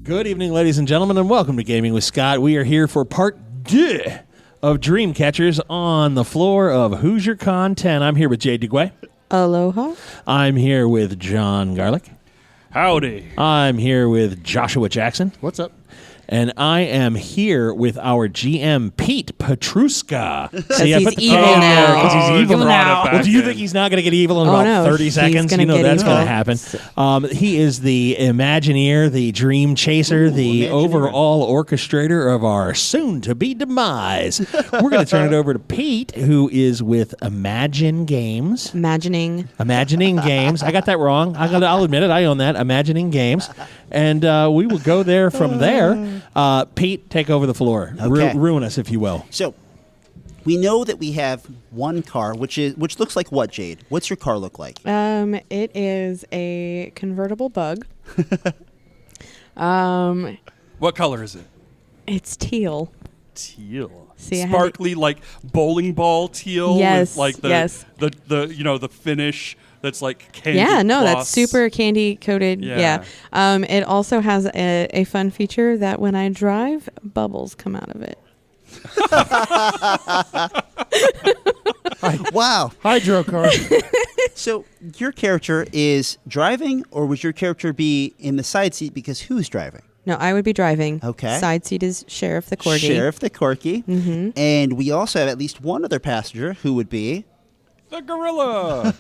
Good evening, ladies and gentlemen, and welcome to Gaming with Scott. We are here for part 2 of Dreamcatchers on the floor of Hoosier Con 10. I'm here with Jay Duguay. Aloha. I'm here with John Garlick. Howdy. I'm here with Joshua Jackson. What's up? And I am here with our GM, Pete Petrusha. See, he's evil now. Because he's evil now. Well, Well, do you think he's not going to get evil in about 30 seconds? You know that's going to happen. He is the Imagineer, the Dream Chaser, the overall orchestrator of our soon-to-be demise. We're going to turn it over to Pete, who is with Imagine Games. Imagining Games. I got that wrong. I'll admit it. I own that. Imagining Games. And we will go there from there. Pete, take over the floor. Okay. Ruin us, if you will. So, we know that we have one car, which looks like what, Jade? What's your car look like? It is a convertible bug. What color is it? It's teal. Teal. See, sparkly, like bowling ball teal. Yes, With like the finish that's like candy. Yeah, no, floss. that's super candy coated. Yeah. It also has a fun feature that when I drive, bubbles come out of it. Wow. Hydro car. So, your character is driving, or would your character be in the side seat because who's driving? No, I would be driving. Okay. Side seat is Sheriff the Corgi. Sheriff the Corky. Mm-hmm. And we also have at least one other passenger who would be... The gorilla.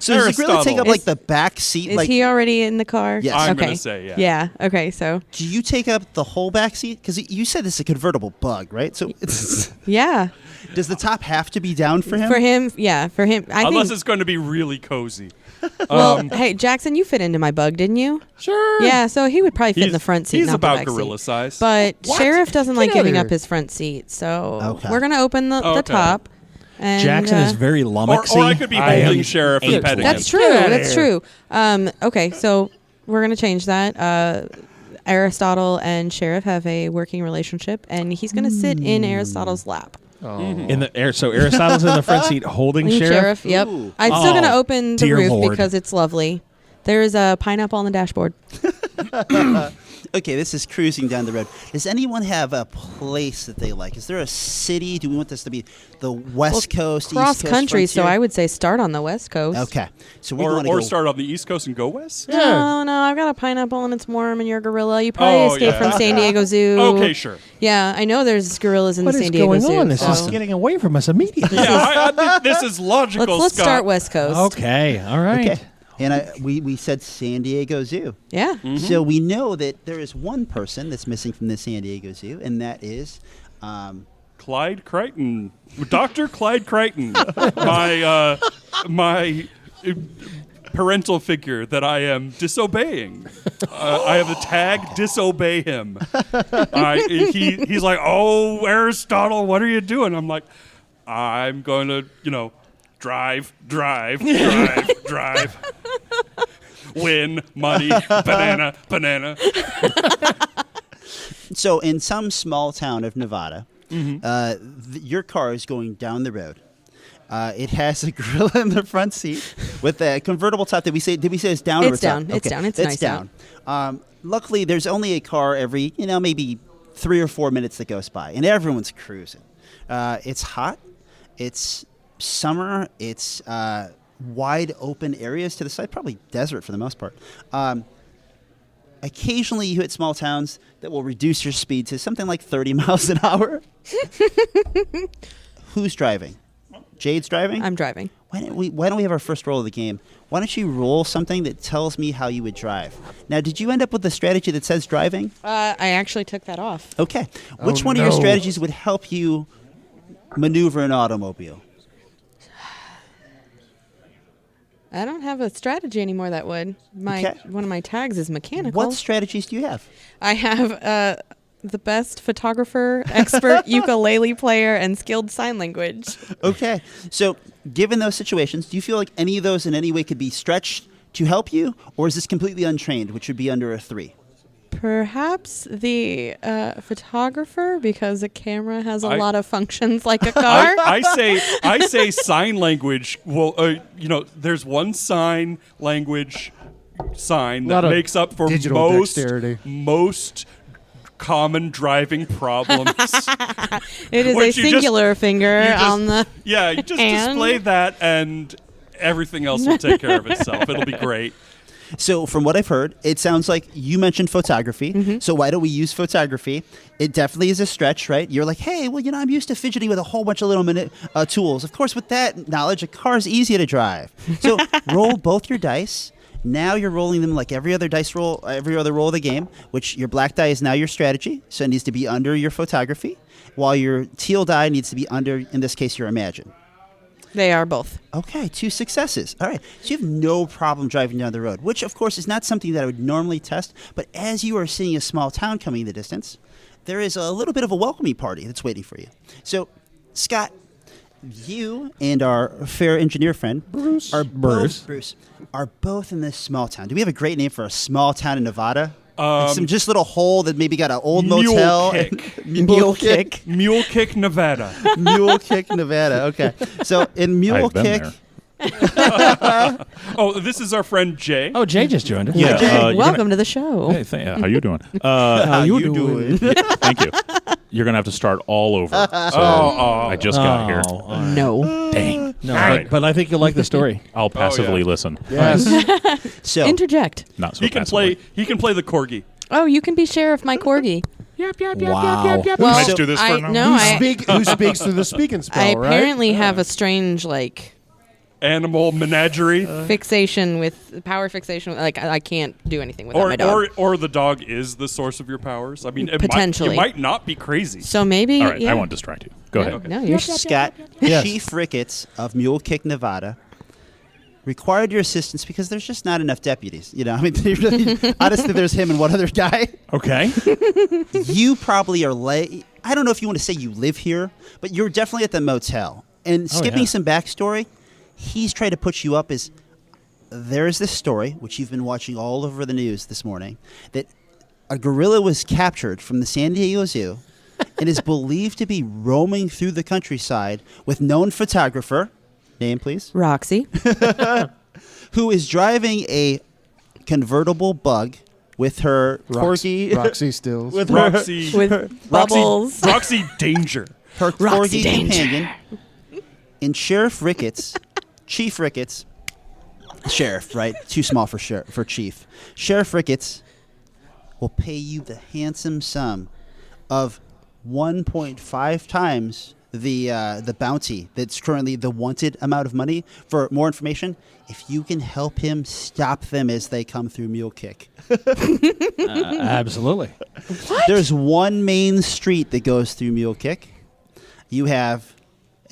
So does the gorilla take up like the back seat? Is he already in the car? Yes. I'm okay. going to say, yeah. Yeah, okay, so. Do you take up the whole back seat? Because you said this is a convertible bug, right? So it's... Yeah. Does the top have to be down for him? For him, yeah, for him. Unless it's going to be really cozy. Well, hey, Jackson, you fit into my bug, didn't you? Sure. Yeah, so he would probably fit in the front seat, He's not about the back gorilla seat. size. But What? Sheriff doesn't Get like out giving of up here. his front seat, so Okay. we're gonna open the top. And, Jackson is very lummoxy. Or I could be holding Sheriff and petting him. That's true. That's true. Okay, so we're gonna change that. Aristotle and Sheriff have a working relationship, and he's gonna sit in Aristotle's lap. In the air, so Aristotle's in the front seat holding Sheriff. Yep. Ooh. I'm still gonna open the dear roof Lord. because it's lovely. There's a pineapple on the dashboard. Okay, this is cruising down the road. Does anyone have a place that they like? Is there a city? Do we want this to be the West Coast, Cross East Coast, country, so frontier? I would say start on the West Coast. Okay, so we want to Or go. start on the East Coast and go west? No, I've got a pineapple and it's warm and you're a gorilla. You probably escaped yeah. from San Diego Zoo. Okay, sure. Yeah, I know there's gorillas in What the is San Diego going Zoo. on? This so. is getting away from us immediately. Yeah, I think this is logical, Let's Scott. start West Coast. Okay, all right. Okay, and we said San Diego Zoo. Yeah. So we know that there is one person that's missing from the San Diego Zoo, and that is. Clyde Crichton. Dr. Clyde Crichton. my parental figure that I am disobeying. I have a tag, disobey him. He's like, oh, Aristotle, what are you doing? I'm like, I'm going to, drive. Win, money, banana. So in some small town of Nevada, your car is going down the road. It has a gorilla in the front seat with a convertible top. Did we say it's down? It's or down. Up? It's down. It's nice down. Luckily, there's only a car every maybe 3 or 4 minutes that goes by, and everyone's cruising. It's hot. It's summer. It's wide open areas to the side, probably desert for the most part. Occasionally, you hit small towns that will reduce your speed to something like 30 miles an hour. Who's driving? Jade's driving? I'm driving. Why don't we have our first roll of the game? Why don't you roll something that tells me how you would drive? Now, did you end up with the strategy that says driving? I actually took that off. Okay. Which one of your strategies would help you maneuver an automobile? I don't have a strategy anymore that would. One of my tags is mechanical. What strategies do you have? I have the best photographer, expert ukulele player, and skilled sign language. Okay. So, given those situations, do you feel like any of those in any way could be stretched to help you, or is this completely untrained, which would be under a 3? Perhaps the photographer, because a camera has a lot of functions like a car. I say sign language. Well, there's one sign language sign that makes up for most common driving problems. It is a singular finger on the Yeah, you just hand. display that and everything else will take care of itself. It'll be great. So from what I've heard, it sounds like you mentioned photography. So why don't we use photography? It definitely is a stretch, right? You're like, hey, well, I'm used to fidgeting with a whole bunch of little tools. Of course, with that knowledge, a car is easy to drive. So roll both your dice. Now you're rolling them like every other roll of the game, which your black die is now your strategy, so it needs to be under your photography, while your teal die needs to be under, in this case, your imagine. They are both. Okay, 2 successes. All right, so you have no problem driving down the road, which, of course, is not something that I would normally test, but as you are seeing a small town coming in the distance, there is a little bit of a welcoming party that's waiting for you. So, Scott, you and our fair engineer friend Bruce are both in this small town. Do we have a great name for a small town in Nevada? Like some just little hole that maybe got an old motel. Mule Kick, Nevada. Mule Kick, Nevada. Okay, so in Mule Kick. Oh, this is our friend Jay. Oh, Jay just joined us. Yeah, Jay, welcome to the show. Hey, how you doing? How you doing? Thank you. You're gonna have to start all over. So I just got here. No. Dang. No, Right. but I think you'll like the story. I'll passively listen. Yes. So Interject. Not so He can play the corgi. Oh, you can be Sheriff my corgi. Wow. Well, Can I just do this for now? No, Who speaks through the speaking spell, I right? apparently have a strange Animal menagerie. fixation with power fixation. Like I can't do anything without my dog. Or the dog is the source of your powers. I mean, Potentially. it might not be crazy. So maybe. All right, yeah. I won't distract you. Go ahead. No, you're Scott, Yes. Chief Ricketts of Mule Kick, Nevada, required your assistance because there's just not enough deputies. I mean, honestly, there's him and one other guy. Okay. You probably are I don't know if you want to say you live here, but you're definitely at the motel. And skipping some backstory, he's trying to put you up as there's this story, which you've been watching all over the news this morning, that a gorilla was captured from the San Diego Zoo and is believed to be roaming through the countryside with known photographer, name please, Roxy. who is driving a convertible bug with her corgi. Roxy Stills. With Roxy. With bubbles. Roxy Danger. her Roxy corgi Danger. companion. And Sheriff Ricketts, Chief Ricketts, Sheriff, right? Too small for Chief. Sheriff Ricketts will pay you the handsome sum of 1.5 times the bounty that's currently the wanted amount of money. For more information, if you can help him stop them as they come through Mule Kick. Absolutely. There's one main street that goes through Mule Kick. You have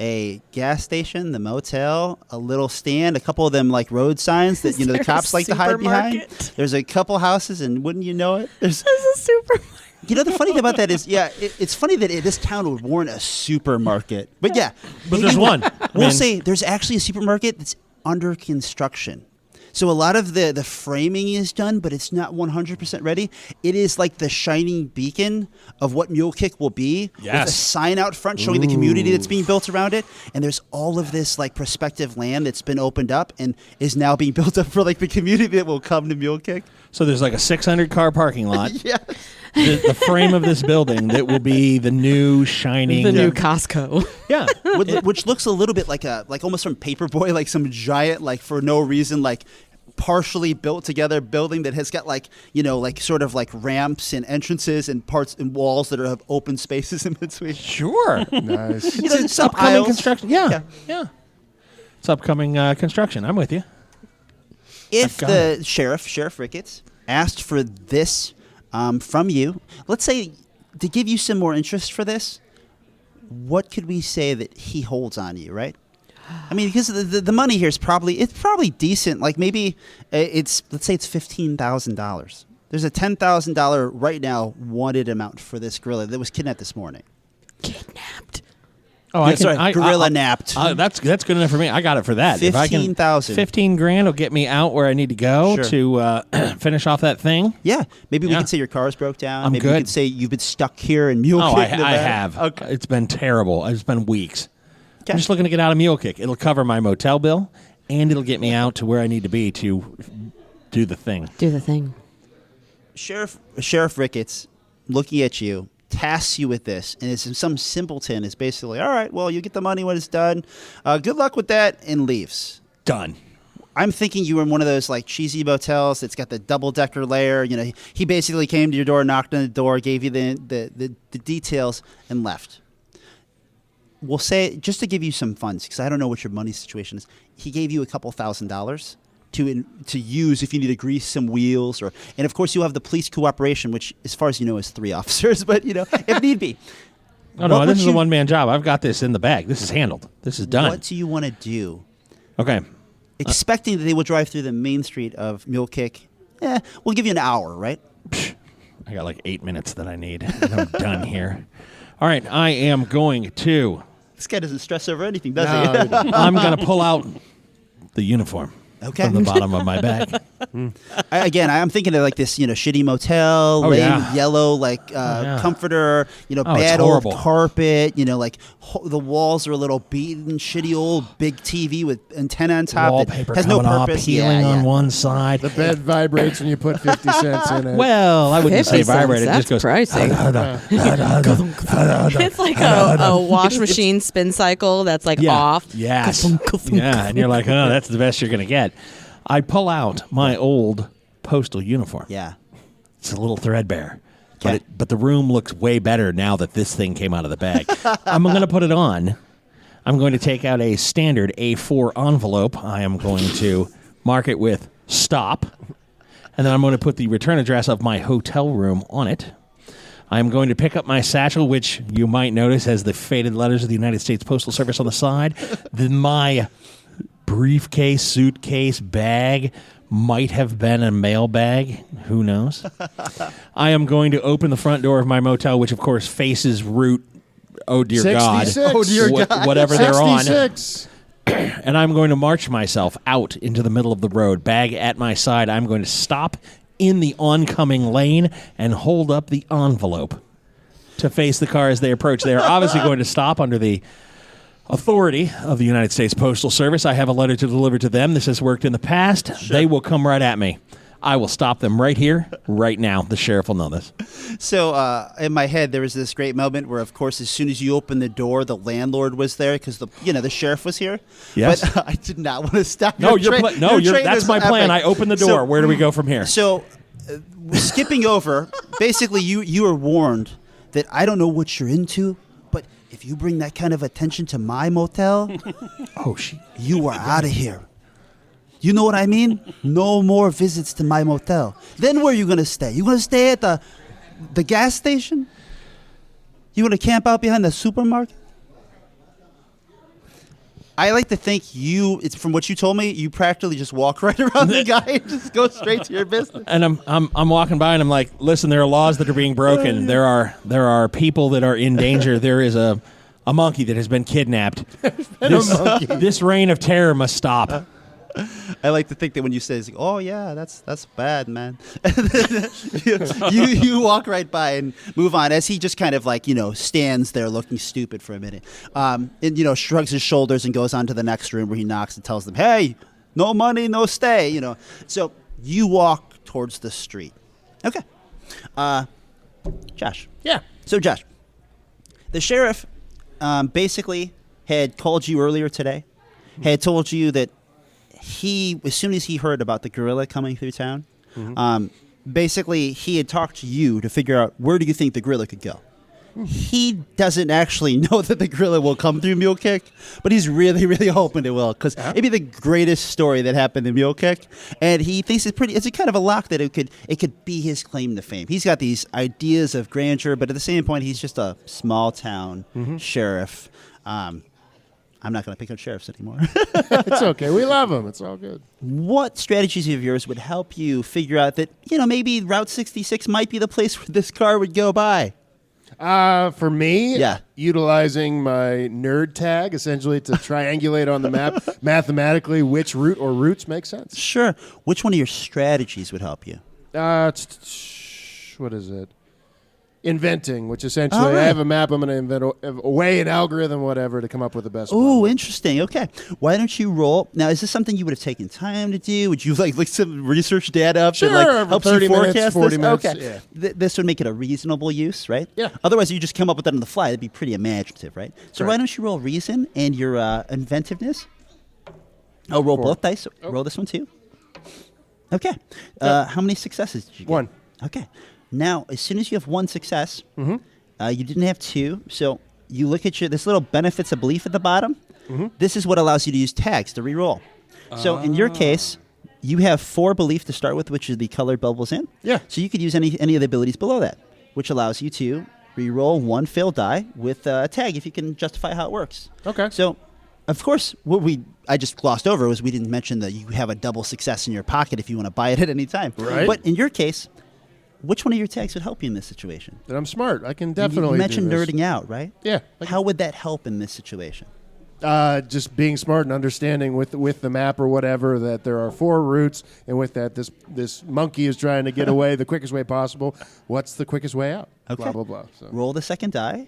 a gas station, the motel, a little stand, a couple of them like road signs that the cops like to hide behind. There's a couple houses, and wouldn't you know it, there's a supermarket. the funny thing about that is, it's funny that this town would warrant a supermarket. But But there's one. We'll say there's actually a supermarket that's under construction. So a lot of the framing is done, but it's not 100% ready. It is like the shining beacon of what Mule Kick will be, with a sign out front showing the community that's being built around it. And there's all of this like prospective land that's been opened up and is now being built up for like the community that will come to Mule Kick. So there's like a 600-car parking lot. Yeah. The frame of this building that will be the new shining. The new Costco. Yeah. Which looks a little bit like almost from Paperboy, like some giant, like for no reason, like partially built together building that has got like sort of like ramps and entrances and parts and walls that have open spaces in between. Sure. Nice. It's upcoming construction. Yeah. It's upcoming construction. I'm with you. If the Sheriff Ricketts, asked for this from you, let's say to give you some more interest for this, what could we say that he holds on you, right? I mean, because the money here is probably decent. Like maybe let's say it's $15,000. There's a $10,000 right now wanted amount for this gorilla that was kidnapped this morning. Kidnapped. Oh, gorilla napped. That's good enough for me. I got it for that. $15,000. $15,000 will get me out where I need to go to finish off that thing. Yeah, maybe we could say your car's broke down. I'm maybe good. we could say you've been stuck here in Mule Kick. I have. Okay. It's been terrible. It's been weeks. Okay. I'm just looking to get out of Mule Kick. It'll cover my motel bill, and it'll get me out to where I need to be to Do the thing. Do the thing. Sheriff Ricketts, looking at you, tasks you with this, and it's some simpleton is basically, all right, well, you get the money when it's done. Good luck with that, and leaves. Done. I'm thinking you were in one of those like cheesy motels that's got the double-decker layer. You know, he basically came to your door, knocked on the door, gave you the details, and left. We'll say, just to give you some funds, because I don't know what your money situation is, he gave you a couple $1,000s to use if you need to grease some wheels, and of course you have the police cooperation, which, as far as you know, is 3 officers. But if need be. No, this is a one-man job. I've got this in the bag. This is handled. This is done. What do you want to do? Okay. Expecting that they will drive through the main street of Mule Kick. We'll give you an hour, right? I got like 8 minutes that I need. And I'm done here. All right, I am going to. This guy doesn't stress over anything, does he? I'm going to pull out the uniform. Okay. From the bottom of my bag. I'm thinking of like this, shitty motel, yellow comforter, bad old carpet, like the walls are a little beaten, shitty old big TV with antenna on top wallpaper that has no purpose. Peeling on one side. The bed vibrates when you put 50 cents in it. Well, I wouldn't say vibrate. It just goes. Pricing. It's like a wash machine spin cycle that's like off. Yes. Yeah, and you're like, oh, that's the best you're going to get. I pull out my old postal uniform. Yeah. It's a little threadbare. But the room looks way better now that this thing came out of the bag. I'm going to put it on. I'm going to take out a standard A4 envelope. I am going to mark it with stop. And then I'm going to put the return address of my hotel room on it. I'm going to pick up my satchel, which you might notice has the faded letters of the United States Postal Service on the side. Then my briefcase, suitcase, bag might have been a mail bag. Who knows? I am going to open the front door of my motel, which, of course, faces Route, oh, dear 66. God. Oh, dear God. Whatever they're on. 66. And I'm going to march myself out into the middle of the road, bag at my side. I'm going to stop in the oncoming lane and hold up the envelope to face the car as they approach. They are obviously going to stop under the authority of the United States Postal Service. I have a letter to deliver to them. This has worked in the past. Sure. They will come right at me. I will stop them right here, right now. The sheriff will know this. So in my head, there was this great moment where, of course, as soon as you opened the door, the landlord was there because the sheriff was here. Yes. But I did not want to stop. No, that's my plan. I open the door. So, where do we go from here? So skipping over, basically, you are warned that I don't know what you're into, but if you bring that kind of attention to my motel, you are out of here. You know what I mean? No more visits to my motel. Then where are you going to stay? You going to stay at the gas station? You going to camp out behind the supermarket? I like to think it's from what you told me, you practically just walk right around the guy and just go straight to your business. And I'm walking by and I'm like, listen, there are laws that are being broken. There are people that are in danger. There is a monkey that has been kidnapped. This reign of terror must stop. I like to think that when you say, "Oh yeah, that's bad, man," you walk right by and move on as he just kind of stands there looking stupid for a minute, and shrugs his shoulders and goes on to the next room where he knocks and tells them, "Hey, no money, no stay." So you walk towards the street. Okay, Josh. Yeah. So Josh, the sheriff basically had called you earlier today, had told you that. As soon as he heard about the gorilla coming through town, basically he had talked to you to figure out where do you think the gorilla could go. He doesn't actually know that the gorilla will come through Mule Kick, but he's really, really hoping it will because it'd be the greatest story that happened in Mule Kick, and he thinks it's a kind of a lock that it could be his claim to fame. He's got these ideas of grandeur, but at the same point, he's just a small town sheriff. I'm not going to pick on sheriffs anymore. It's okay. We love them. It's all good. What strategies of yours would help you figure out that, maybe Route 66 might be the place where this car would go by? For me, utilizing my nerd tag, essentially to triangulate on the map mathematically which route or routes make sense. Sure. Which one of your strategies would help you? What is it? inventing, which essentially I have a map. I'm going to invent a way, an algorithm, whatever, to come up with the best. Oh, interesting. Okay, why don't you roll? Now, is this something you would have taken time to do? Would you like look some research data up Sure, that like helps 30 you forecast minutes, 40 this? minutes, Okay, yeah. This would make it a reasonable use, right? Yeah. Otherwise, you just come up with that on the fly. That'd be pretty imaginative, right? So Correct. why don't you roll reason and your inventiveness? Oh, roll 4. both dice. Roll this one too. Okay. How many successes did you get? 1. Okay. Now, as soon as you have 1 success, you didn't have 2, so you look at this little benefits of belief at the bottom. This is what allows you to use tags to re-roll. So in your case, you have 4 belief to start with, which is the colored bubbles in. Yeah. So you could use any of the abilities below that, which allows you to re-roll 1 failed die with a tag if you can justify how it works. Okay. So, of course, I just glossed over was we didn't mention that you have a double success in your pocket if you want to buy it at any time. Right. But in your case, which one of your tags would help you in this situation? That I'm smart. I can definitely You mentioned do this. nerding out, right? Yeah. How would that help in this situation? Just being smart and understanding with the map or whatever that there are 4 routes, and with that this monkey is trying to get away the quickest way possible. What's the quickest way out? Okay. Blah blah blah. So. Roll the second die.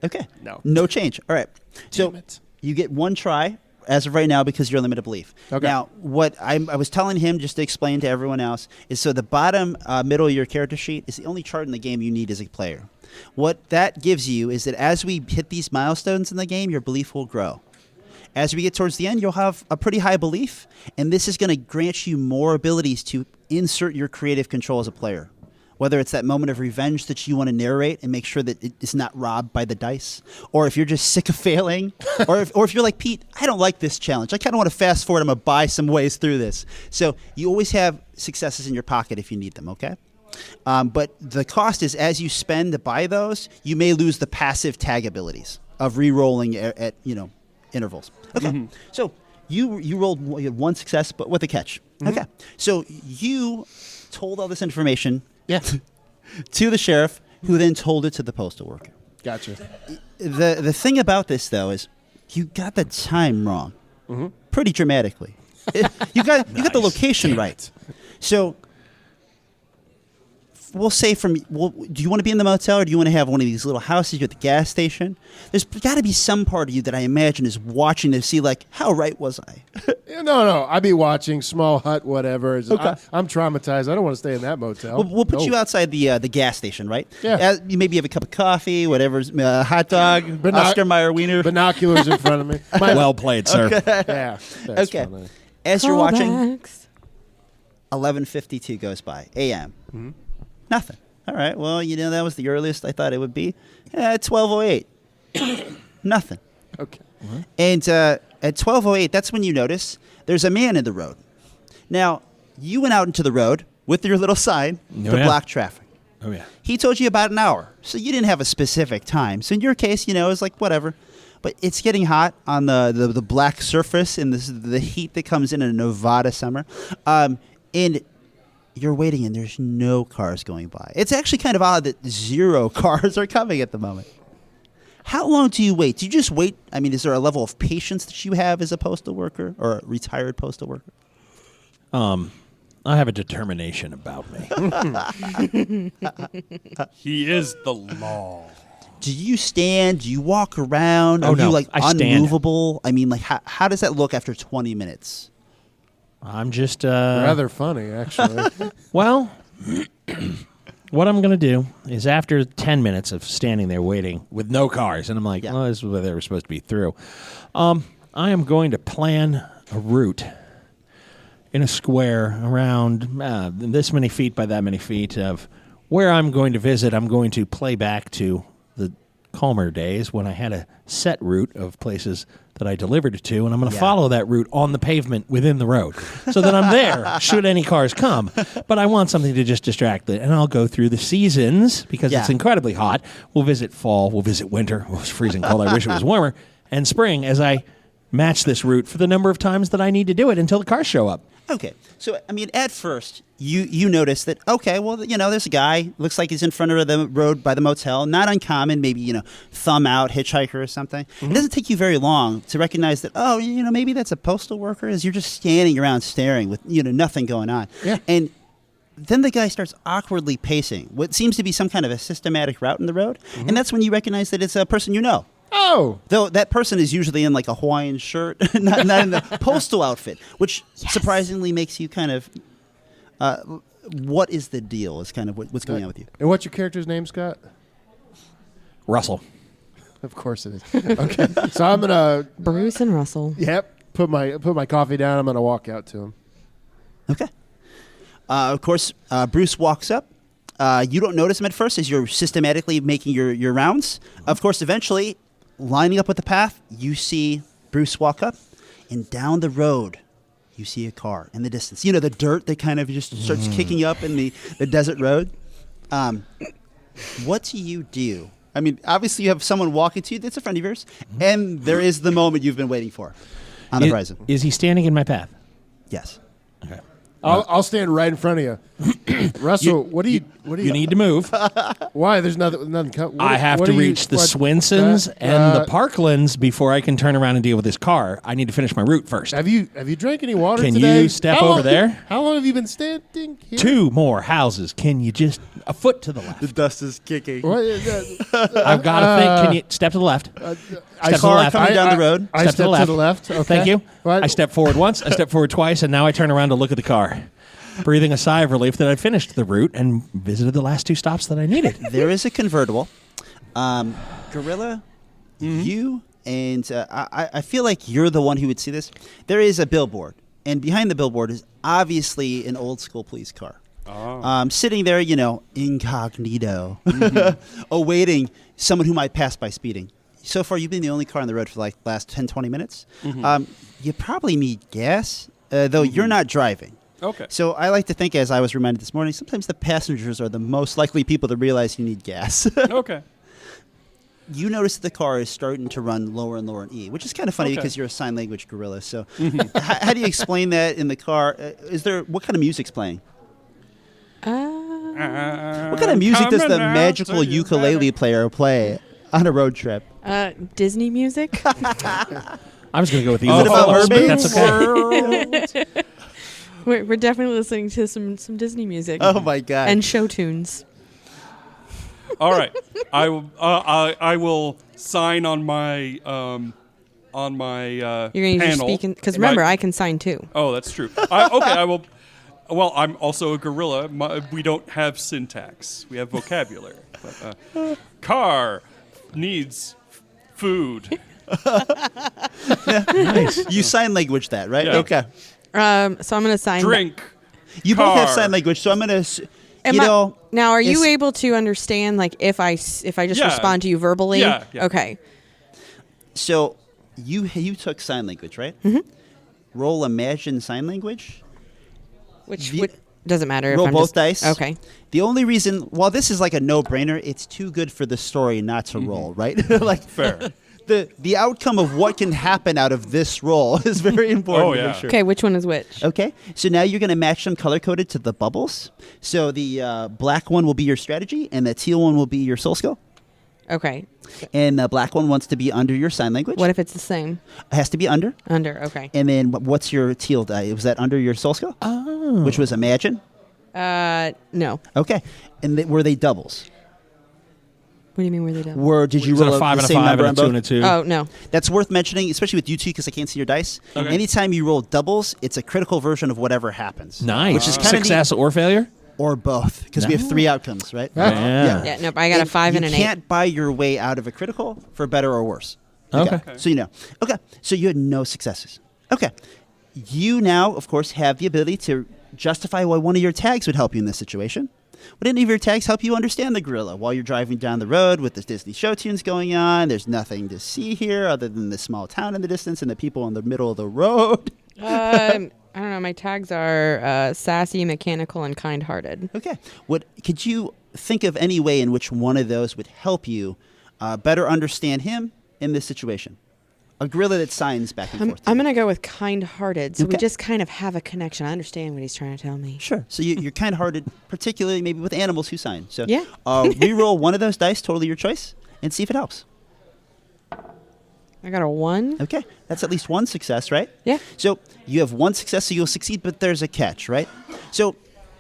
Okay. No. No change. All right. So Damn it. you get 1 try as of right now because you're limited belief. Okay. Now, what I was telling him just to explain to everyone else is so the bottom middle of your character sheet is the only chart in the game you need as a player. What that gives you is that as we hit these milestones in the game, your belief will grow. As we get towards the end, you'll have a pretty high belief, and this is going to grant you more abilities to insert your creative control as a player. Whether it's that moment of revenge that you want to narrate and make sure that it is not robbed by the dice, or if you're just sick of failing, or if you're like, Pete, I don't like this challenge. I kind of want to fast forward. I'm going to buy some ways through this. So you always have successes in your pocket if you need them, okay? But the cost is as you spend to buy those, you may lose the passive tag abilities of re-rolling at intervals. Okay, so you rolled you had 1 success, but with a catch. Okay, so you told all this information to the sheriff, who then told it to the postal worker. Gotcha. The thing about this, though, is you got the time wrong pretty dramatically. You got the location right. So we'll say do you want to be in the motel or do you want to have one of these little houses at the gas station? There's got to be some part of you that I imagine is watching to see, like, how right was I? No. I'd be watching Small Hut, whatever. Okay. I'm traumatized. I don't want to stay in that motel. We'll put you outside the gas station, right? Yeah. You maybe have a cup of coffee, whatever's hot dog, Oscar Mayer wiener. Binoculars in front of me. Well played, sir. Yeah. That's Okay. funny. As you're watching, Callbacks. 11:52 goes by a.m. Nothing. All right. Well, that was the earliest I thought it would be. 12:08. Nothing. Okay. And at 12:08, that's when you notice there's a man in the road. Now, you went out into the road with your little sign to block traffic. Oh, yeah. He told you about an hour, so you didn't have a specific time. So in your case, it was like whatever. But it's getting hot on the black surface and the heat that comes in a Nevada summer. And you're waiting and there's no cars going by. It's actually kind of odd that 0 cars are coming at the moment. How long do you wait? Do you just wait? I mean, is there a level of patience that you have as a postal worker or a retired postal worker? I have a determination about me. He is the law. Do you stand? Do you walk around? Oh, Are no, you like I stand. unmovable? I mean, like how does that look after 20 minutes? I'm just Rather funny, actually. Well, what I'm going to do is after 10 minutes of standing there waiting with no cars, and I'm like, oh, this is where they were supposed to be through. I am going to plan a route in a square around this many feet by that many feet of where I'm going to visit. I'm going to play back to the calmer days when I had a set route of places that I delivered it to, and I'm going to follow that route on the pavement within the road so that I'm there should any cars come. But I want something to just distract it, and I'll go through the seasons because it's incredibly hot. We'll visit fall, we'll visit winter. Oh, it's freezing cold. I wish it was warmer. And spring as I match this route for the number of times that I need to do it until the cars show up. Okay. So, I mean, at first, you notice that, okay, well, there's a guy, looks like he's in front of the road by the motel. Not uncommon, maybe, thumb out, hitchhiker or something. It doesn't take you very long to recognize that, maybe that's a postal worker as you're just standing around staring with, nothing going on. Yeah. And then the guy starts awkwardly pacing what seems to be some kind of a systematic route in the road. And that's when you recognize that it's a person you know. Oh. Though that person is usually in like a Hawaiian shirt, not in the postal outfit, which surprisingly makes you kind of, what is the deal is kind of what's going on with you. And what's your character's name, Scott? Russell. Of course it is. Okay. So I'm going to... Bruce and Russell. Yep. Put my coffee down. I'm going to walk out to him. Okay. Of course, Bruce walks up. You don't notice him at first as you're systematically making your rounds. Of course, eventually, lining up with the path, you see Bruce walk up, and down the road, you see a car in the distance. You know, the dirt that kind of just starts kicking up in the desert road. What do you do? I mean, obviously, you have someone walking to you that's a friend of yours, and there is the moment you've been waiting for on the horizon. Is he standing in my path? Yes. Okay. I'll stand right in front of you. Russell, what do you need to move. Why? There's nothing. I have to reach the Swinsons and the Parklands before I can turn around and deal with this car. I need to finish my route first. Have you drank any water Can today? you step over there? How long have you been standing here? 2 more houses. Can you just a foot to the left? The dust is kicking. What? I've got to think. Can you step to the left? Step to the Car left. coming down the road. I stepped to the left. Okay. Thank you. What? I stepped forward once. I stepped forward twice, and now I turn around to look at the car, breathing a sigh of relief that I finished the route and visited the last 2 stops that I needed. There is a convertible. Gorilla, you and I feel like you're the one who would see this. There is a billboard, and behind the billboard is obviously an old school police car. Sitting there, you know, incognito, awaiting someone who might pass by speeding. So far, you've been the only car on the road for like the last 10, 20 minutes. You probably need gas, though you're not driving. Okay. So I like to think, as I was reminded this morning, sometimes the passengers are the most likely people to realize you need gas. Okay. You notice that the car is starting to run lower and lower in E, which is kind of funny because you're a sign language gorilla. So how do you explain that in the car? What kind of music's playing? What kind of music does the magical ukulele player play on a road trip? Disney music. I was going to go with the Is it about Phillips, but mermaids? that's okay. We're definitely listening to some Disney music. Oh my god! And show tunes. All right. I will sign on my You're gonna use your panel. speaking because remember I can sign too. Oh, that's true. I will. Well, I'm also a gorilla. We don't have syntax. We have vocabulary. But, car needs food. Nice. You sign language that, right? Yeah. Okay. So I'm gonna sign. Drink. You car. both have sign language, so I'm gonna. Now, are you it's- able to understand like if I just Yeah. respond to you verbally? Yeah. Okay. So you took sign language, right? Roll Imagine sign language. Which The- doesn't matter. Roll if I'm both just, dice. Okay. The only reason, while this is like a no-brainer, it's too good for the story not to roll, right? Like Fair. The outcome of what can happen out of this roll is very important. Oh, to yeah. make sure. Okay. Which one is which? Okay, so now you're going to match them color-coded to the bubbles. So the black one will be your strategy, and the teal one will be your soul skill. Okay. And the black one wants to be under your sign language. What if it's the same? It has to be under. Under. Okay. And then what's your teal die? Was that under your soul skill? Oh. Which was Imagine? No. Okay. And were they doubles? What do you mean? Were they done? Did you Is it roll a 5 the and a same 5 number and on a 2 both? and a 2? Oh no. That's worth mentioning, especially with you two, because I can't see your dice. Okay. Anytime you roll doubles, it's a critical version of whatever happens. Nice. Which is kinda Success or failure? Or both, because we have 3 outcomes, right? Yeah. Yeah. Nope. I got a 5 and an 8. You can't buy your way out of a critical for better or worse. Okay. So you know. Okay. So you had no successes. Okay. You now, of course, have the ability to justify why one of your tags would help you in this situation. Would any of your tags help you understand the gorilla while you're driving down the road with the Disney show tunes going on? There's nothing to see here other than the small town in the distance and the people in the middle of the road. I don't know. My tags are sassy, mechanical, and kind-hearted. Okay. Could you think of any way in which one of those would help you better understand him in this situation? A gorilla that signs back and forth. I'm going to go with kind-hearted. So we Okay. just kind of have a connection. I understand what he's trying to tell me. Sure. So you're kind-hearted, particularly maybe with animals who sign. So Yeah. re-roll one of those dice, totally your choice, and see if it helps. I got a 1. Okay. That's at least one success, right? Yeah. So you have one success, so you'll succeed, but there's a catch, right? So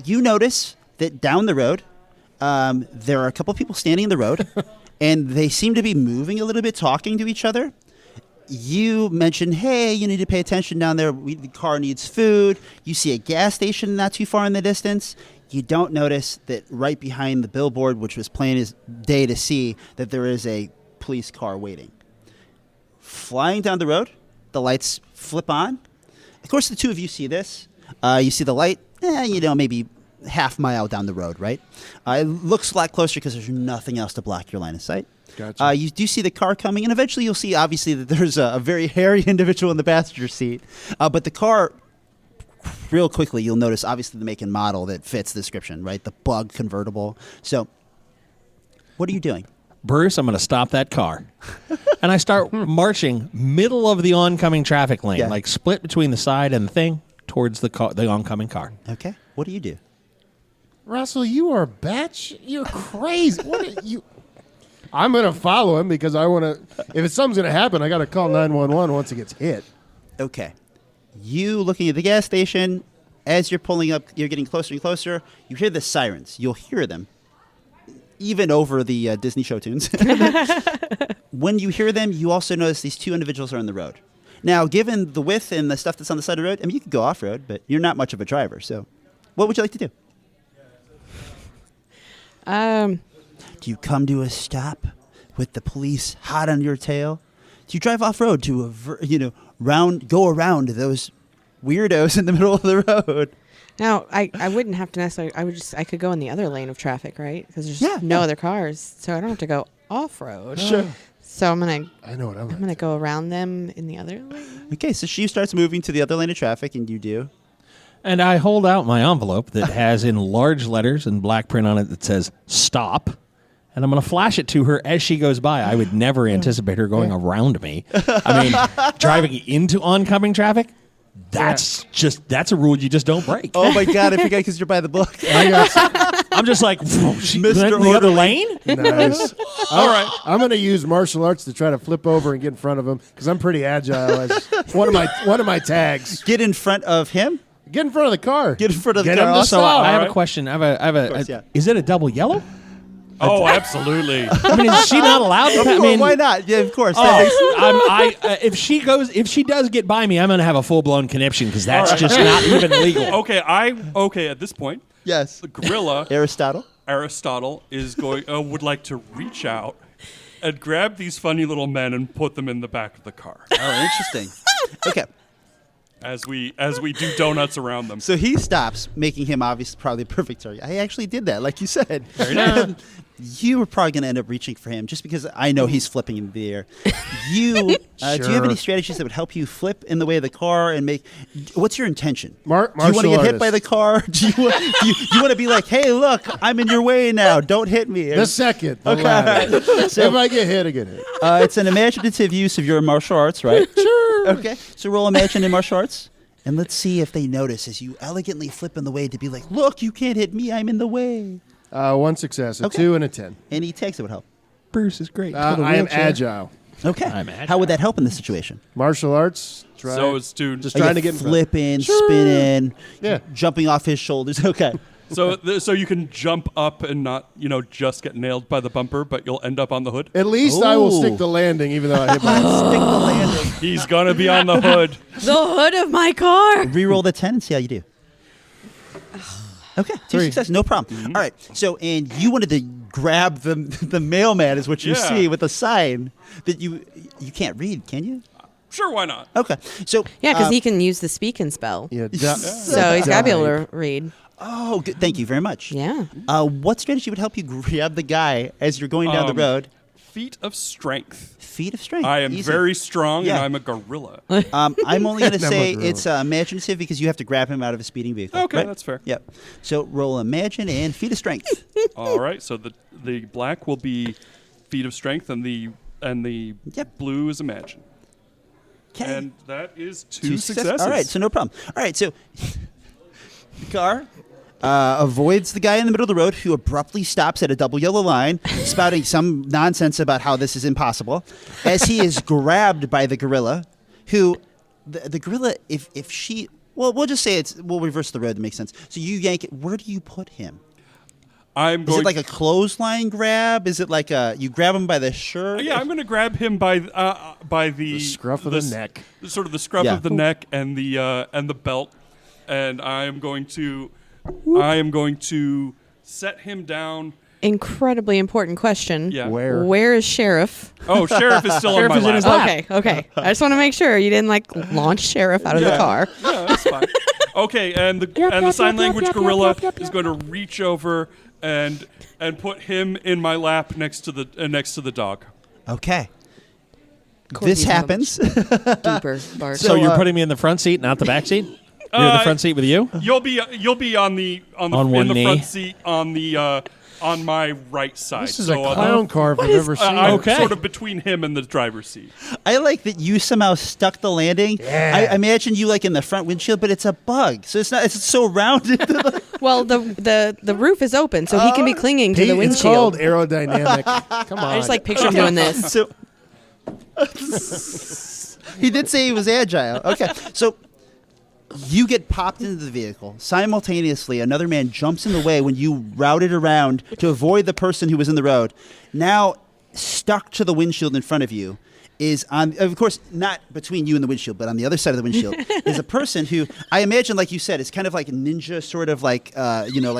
you notice that down the road, there are a couple people standing in the road, and they seem to be moving a little bit, talking to each other. You mentioned, hey, you need to pay attention down there. The car needs food. You see a gas station not too far in the distance. You don't notice that right behind the billboard, which was plain as day to see, that there is a police car waiting. Flying down the road, the lights flip on. Of course, the two of you see this. You see the light, maybe half mile down the road, right? It looks a lot closer because there's nothing else to block your line of sight. Gotcha. You do see the car coming, and eventually you'll see, obviously, that there's a very hairy individual in the passenger seat. But the car, real quickly, you'll notice, obviously, the make and model that fits the description, right? The Bug convertible. So, what are you doing? Bruce, I'm going to stop that car. And I start marching middle of the oncoming traffic lane, like split between the side and the thing, towards the oncoming car. Okay. What do you do? Russell, you are you're crazy. What are you? I'm going to follow him because I want to. If something's going to happen, I got to call 911 once it gets hit. Okay. You looking at the gas station, as you're pulling up, you're getting closer and closer. You hear the sirens. You'll hear them, even over the Disney show tunes. When you hear them, you also notice these two individuals are on the road. Now, given the width and the stuff that's on the side of the road, I mean, you could go off-road, but you're not much of a driver. So what would you like to do? Do you come to a stop with the police hot on your tail? Do you drive off-road to go around those weirdos in the middle of the road? Now, I wouldn't have to necessarily. I could go in the other lane of traffic, right? Because there's no other cars, so I don't have to go off-road. Sure. So I'm gonna. I know what I'm gonna go around them in the other lane. Okay, so she starts moving to the other lane of traffic, and you do. And I hold out my envelope that has in large letters and black print on it that says "Stop," and I'm going to flash it to her as she goes by. I would never anticipate her going around me. I mean, driving into oncoming traffic. That's a rule you just don't break. Oh my God! I forgot because you're by the book. I'm just like, Mr. In the other lane. Nice. All right, I'm going to use martial arts to try to flip over and get in front of him because I'm pretty agile. As one of my tags. Get in front of him. Get in front of the car. Get in front of the Get car. him to So stop. I have a question. I have a yeah. Is it a double yellow? Oh, absolutely. I mean, is she not allowed to? I mean, why not? Yeah, of course. if she does get by me, I'm going to have a full blown conniption because that's just not even legal. Okay, at this point, Yes. the gorilla Aristotle is going would like to reach out and grab these funny little men and put them in the back of the car Oh, interesting. Okay. as we do donuts around them. So he stops, making him obviously probably a perfect target. I actually did that, like you said. Very nice. You were probably going to end up reaching for him just because I know he's flipping in the air. Do you have any strategies that would help you flip in the way of the car and make? What's your intention? Do you want to get hit by the car? Do you want to be like, hey, look, I'm in your way now. Don't hit me. The second. The Okay. latter. So- if I get hit, I get hit. It's an imaginative use of your martial arts, right? Sure. Okay. So roll imagine in martial arts. And let's see if they notice as you elegantly flip in the way to be like, look, you can't hit me. I'm in the way. 1 success, a 2 and a 10. Any text that would help. Bruce is great. I am agile. Okay. I'm agile. How would that help in this situation? Martial arts. So it's to just trying to get in front. flipping, spinning, Yeah. jumping off his shoulders. Okay. so you can jump up and not just get nailed by the bumper, but you'll end up on the hood. At least I will Ooh. stick the landing, even though I hit my Stick the landing. He's gonna be on the hood. The hood of my car. Reroll the 10 and see how you do. Okay, 2 successes, no problem. All right, so and you wanted to grab the mailman is what you Yeah. see with a sign that you can't read, can you? Sure, why not? Okay, so Yeah, because he can use the speak and spell. Yeah, So he's got to be able to read. Oh, good. Thank you very much. Yeah. What strategy would help you grab the guy as you're going down the road? Feat of strength. Feet of strength. I am Easy. very strong, Yeah. and I'm a gorilla. I'm only going to Never say grow. it's imaginative because you have to grab him out of a speeding vehicle. Okay, right? that's fair. Yep. So roll imagine and feet of strength. All right, so the black will be feat of strength, and the Yep. blue is imagine. Okay. And that is two successes. All right, so no problem. All right, so the car avoids the guy in the middle of the road who abruptly stops at a double yellow line, spouting some nonsense about how this is impossible, as he is grabbed by the gorilla, who, the gorilla, if she Well, we'll just say we'll reverse the road to make sense. So you yank it. Where do you put him? Is it like a clothesline grab? Is it like you grab him by the shirt? Yeah, I'm going to grab him by the scruff of the neck, sort of the scruff of the neck and the belt, and I am going to set him down. Incredibly important question. Yeah. Where is Sheriff? Oh, Sheriff is still on my lap. Okay. I just want to make sure you didn't launch Sheriff out of the car. Yeah, that's fine. Okay, and the sign language gorilla is going to reach over and put him in my lap next to the dog. Okay. This happens. Deeper bark. So you're putting me in the front seat, not the back seat? You're in the front seat with you? You'll be on the front seat on my right side. This is a clown car if I've ever seen. I'm sort of between him and the driver's seat. I like that you somehow stuck the landing. Yeah. I imagine you in the front windshield, but it's a bug, so it's not. It's so rounded. Well, the roof is open, so he can be clinging to the windshield. It's called aerodynamic. Come on. I just picture him doing this. So he did say he was agile. Okay, so you get popped into the vehicle. Simultaneously, another man jumps in the way when you routed around to avoid the person who was in the road. Now, stuck to the windshield in front of you is of course, not between you and the windshield, but on the other side of the windshield is a person who I imagine, like you said, is kind of like a ninja, sort of like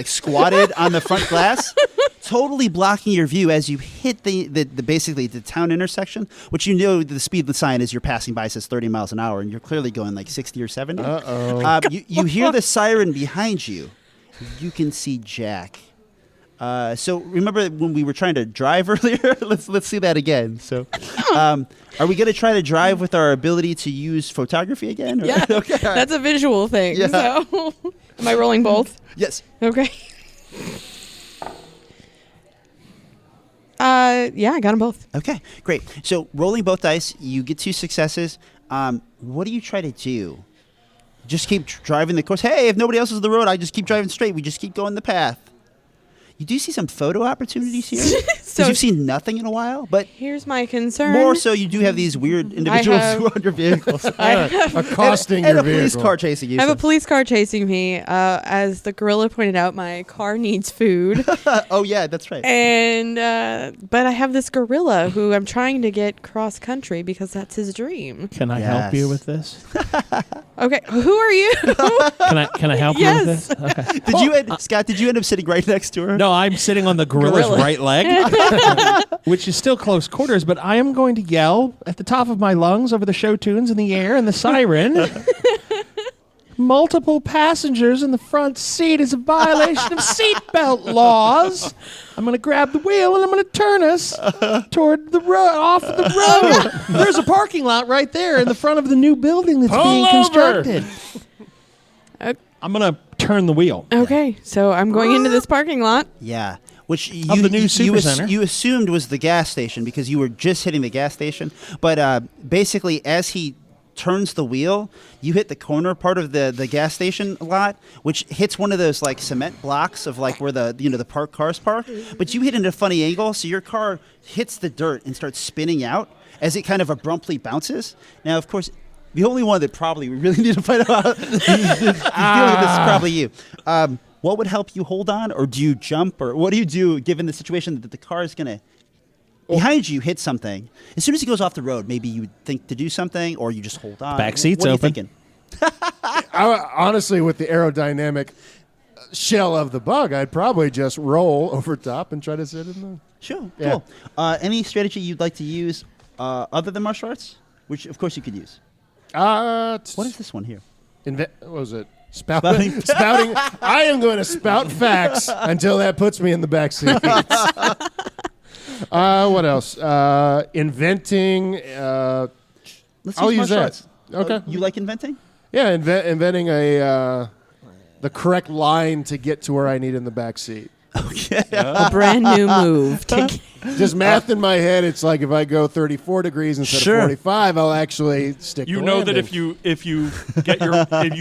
squatted on the front glass, totally blocking your view as you hit basically the town intersection, which the speed of the sign as you're passing by says 30 miles an hour, and you're clearly going like 60 or 70. You hear the siren behind you. You can see Jack. So remember when we were trying to drive earlier? Let's see that again. So, are we going to try to drive with our ability to use photography again? Yeah, okay, that's a visual thing. Yeah. So, am I rolling both? Yes. Okay. Yeah, I got them both. Okay, great. So rolling both dice, you get 2 successes. What do you try to do? Just keep driving the course. Hey, if nobody else is on the road, I just keep driving straight. We just keep going the path. You do see some photo opportunities here because you've seen nothing in a while. But here's my concern. More so, you do have these weird individuals who are on your vehicles. Accosting your vehicle. And a police car chasing you. I have a police car chasing me. As the gorilla pointed out, my car needs food. Oh, yeah, that's right. And but I have this gorilla who I'm trying to get cross country because that's his dream. Can I help you with this? Okay, who are you? Can I help you with this? Okay. Scott, did you end up sitting right next to her? No, I'm sitting on the gorilla's right leg, which is still close quarters, but I am going to yell at the top of my lungs over the show tunes in the air and the siren. Multiple passengers in the front seat is a violation of seatbelt laws. I'm going to grab the wheel and I'm going to turn us toward the road, off of the road. There's a parking lot right there in the front of the new building that's being constructed. I'm going to turn the wheel. Okay, so I'm going into this parking lot. Yeah, which of the new supercenter. You assumed was the gas station because you were just hitting the gas station. But basically, as he turns the wheel, you hit the corner part of the gas station lot, which hits one of those like cement blocks of like where the parked cars park. But you hit it at a funny angle, so your car hits the dirt and starts spinning out as it kind of abruptly bounces. Now, of course, the only one that probably we really need to find out this is probably you. What would help you hold on, or do you jump, or what do you do given the situation that the car is going to behind you hit something? As soon as it goes off the road, maybe you think to do something, or you just hold on. Back seat's what are open. You thinking? Honestly, with the aerodynamic shell of the bug, I'd probably just roll over top and try to sit in the... Sure, yeah. Cool. Any strategy you'd like to use other than martial arts? Which, of course, you could use. What is this one here? What was it? Spouting. Spouting. I am going to spout facts until that puts me in the back seat. What else? Inventing. I'll use that. Okay. You like inventing? Yeah, inventing the correct line to get to where I need in the back seat. Okay. A brand new move. Just math in my head. It's like if I go 34 degrees instead of 45, I'll actually stick. You know that if you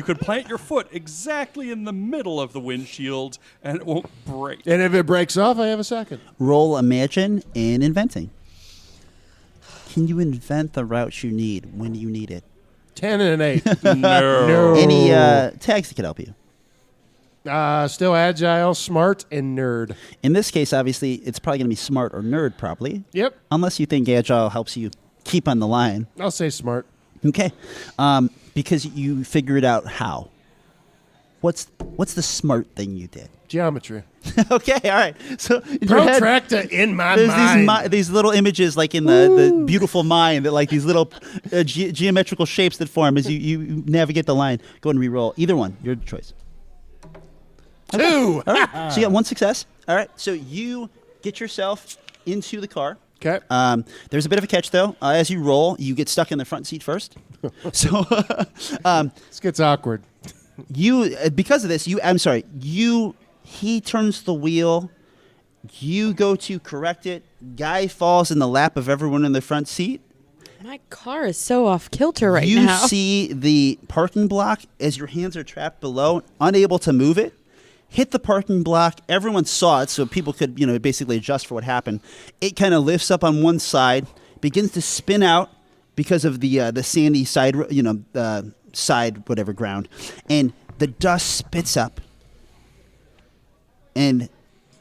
could plant your foot exactly in the middle of the windshield and it won't break. And if it breaks off, I have a second. Roll imagine in inventing. Can you invent the route you need when you need it? 10 and an 8. No. Any tags that could help you? Still agile, smart, and nerd. In this case, obviously, it's probably going to be smart or nerd, probably. Yep. Unless you think agile helps you keep on the line. I'll say smart. Okay. Because you figured out how. What's the smart thing you did? Geometry. Okay, all right. So in your head, Protractor in my there's mind. these little images like in the beautiful mind that like these little geometrical shapes that form as you navigate the line. Go ahead and re-roll. Either one, your choice. 2. All right. So you got one success. All right. So you get yourself into the car. Okay. There's a bit of a catch though. As you roll, you get stuck in the front seat first. So This gets awkward. because of this, he turns the wheel. You go to correct it. Guy falls in the lap of everyone in the front seat. My car is so off kilter right You now. see the parking block as your hands are trapped below, unable to move it. Hit the parking block. Everyone saw it, so people could, basically adjust for what happened. It kind of lifts up on one side, begins to spin out because of the sandy side, side whatever ground, and the dust spits up. And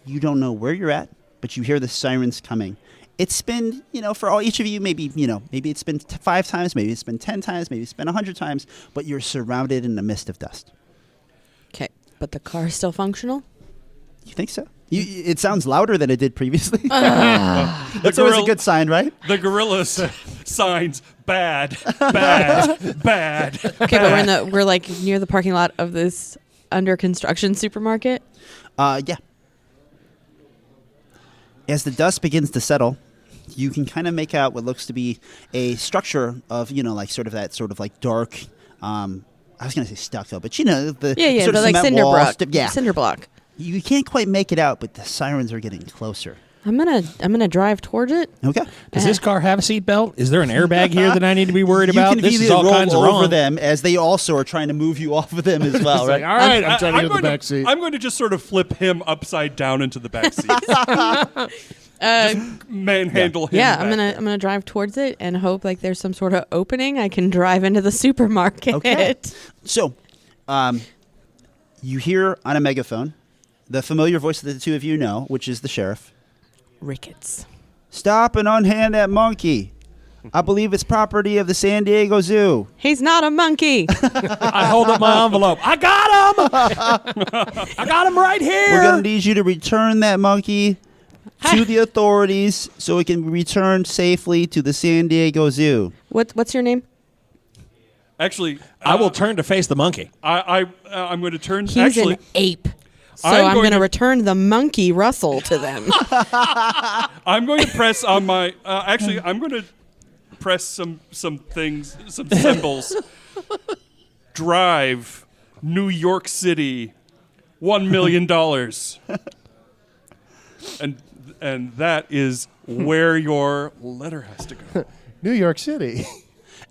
you don't know where you're at, but you hear the sirens coming. It's been, for each of you, maybe it's been 5 times, maybe it's been 10 times, maybe it's been 100 times, but you're surrounded in a mist of dust. Okay, but the car is still functional? You think so? It sounds louder than it did previously. That's always a good sign, right? The gorillas signs bad, bad, bad. Okay, but we're like near the parking lot of this under construction supermarket. Yeah. As the dust begins to settle, you can kind of make out what looks to be a structure of, sort of like dark. I was going to say stucco, but the sort of like cement cinder walls. block. Yeah, Cinder block. You can't quite make it out, but the sirens are getting closer. I'm gonna drive towards it. Okay. Does this car have a seatbelt? Is there an airbag here that I need to be worried You about? can This is immediately all roll kinds of over wrong. them as they also are trying to move you off of them as well, right? All right, I'm trying to get in the back seat. I'm going to just sort of flip him upside down into the back seat. Manhandle him. Yeah, back I'm there. gonna drive towards it and hope like there's some sort of opening I can drive into the supermarket. Okay. So, you hear on a megaphone the familiar voice that the two of you know, which is the sheriff. Ricketts. Stop and unhand that monkey. I believe it's property of the San Diego Zoo. He's not a monkey. I hold up my envelope. I got him! I got him right here! We're going to need you to return that monkey to the authorities so it can be returned safely to the San Diego Zoo. What's your name? Actually, I will turn to face the monkey. I'm going to turn. He's actually, an ape. So I'm I'm going going to to- return the monkey Russell to them. I'm going to press on my. Actually, I'm going to press some things, some symbols. Drive, New York City, $1 million, and that is where your letter has to go. New York City.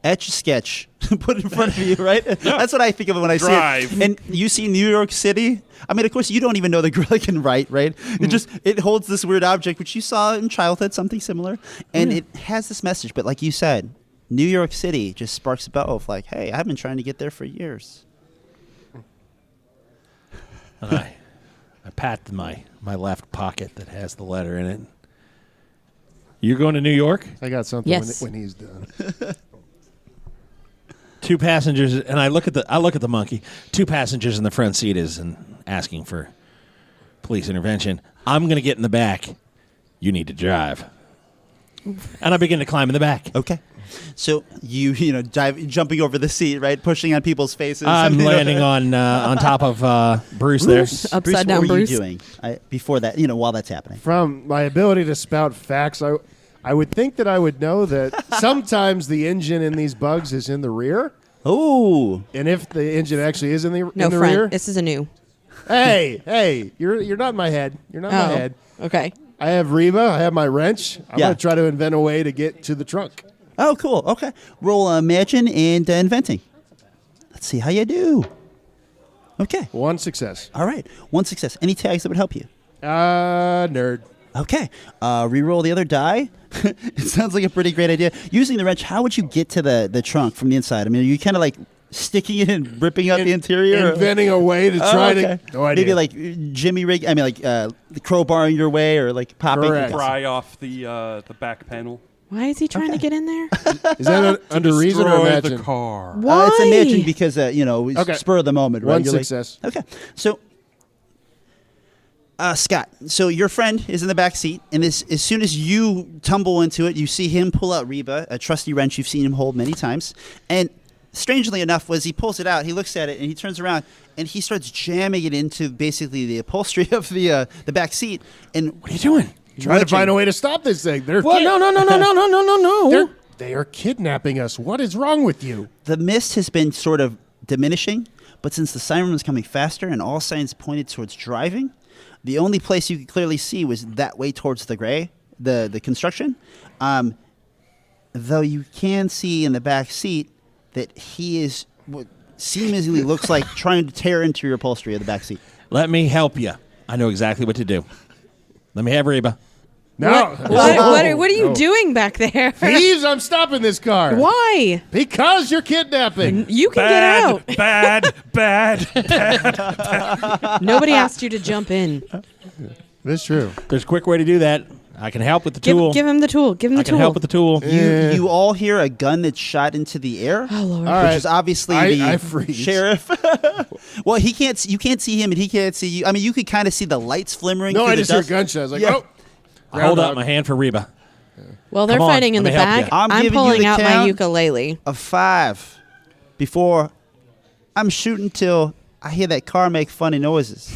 Etch a sketch. Put in front of you, right? That's what I think of when I Drive. see it. And you see New York City. I mean, of course, you don't even know the gorilla can write, right? It holds this weird object, which you saw in childhood, something similar. And it has this message. But like you said, New York City just sparks a bell of like, hey, I've been trying to get there for years. And I pat my left pocket that has the letter in it. You're going to New York? I got something Yes. when he's done. 2 passengers, and I look at the monkey. 2 passengers in the front seat is asking for police intervention. I'm going to get in the back. You need to drive. And I begin to climb in the back. Okay. So jumping over the seat, right? Pushing on people's faces. I'm landing on top of Bruce there. Upside down what were you Bruce. doing before that, while that's happening? From my ability to spout facts, I would think that I would know that sometimes the engine in these bugs is in the rear. Oh. And if the engine actually is in the No, in the front. rear, This is a new. hey, you're not in my head. You're not in my head. Okay. I have Reba. I have my wrench. I'm Yeah. gonna try to invent a way to get to the trunk. Oh, cool. Okay. Roll imagine and inventing. Let's see how you do. Okay. 1 success. All right. 1 success. Any tags that would help you? Nerd. Okay. Reroll the other die. It sounds like a pretty great idea. Using the wrench, how would you get to the trunk from the inside? I mean, are you kind of like sticking it and ripping out the interior? Inventing a way to try to... No idea. Maybe like Jimmy rig... I mean, like the crowbarring your way or like popping... Correct. Pry off the back panel. Why is he trying to get in there? Is that under reason or Destroy imagine? the car. Why? It's imagine because, spur of the moment, right? One You're like- success. okay. So, Scott, so your friend is in the back seat, and as soon as you tumble into it, you see him pull out Reba, a trusty wrench you've seen him hold many times. And strangely enough, as he pulls it out, he looks at it, and he turns around, and he starts jamming it into basically the upholstery of the back seat. And What are you doing? Trying to find a way to stop this thing. What? No. They are kidnapping us. What is wrong with you? the mist has been sort of diminishing, but since the siren was coming faster and all signs pointed towards driving, the only place you could clearly see was that way towards the construction. Though you can see in the back seat that he is what seemingly looks like trying to tear into your upholstery of the back seat. Let me help you. I know exactly what to do. Let me have Reba. No. What are you doing back there? Thieves, I'm stopping this car. Why? Because you're kidnapping. You can get out. Bad. Nobody asked you to jump in. That's true. There's a quick way to do that. I can help with the tool. Give him the tool. Give him the I tool. can help with the tool. You all hear a gun that's shot into the air. Oh Lord. All right. Which is obviously I the freeze. sheriff. Well, you can't see him, and he can't see you. I mean, you could kind of see the lights flimmering. No, through I the just hear dust. gunshots. Like, Yeah. oh. I hold Groundhog. up my hand for Reba. Well, they're Come on, fighting in let the me help back. you. I'm giving you pulling the out my count. ukulele. Of 5 before I'm shooting till I hear that car make funny noises.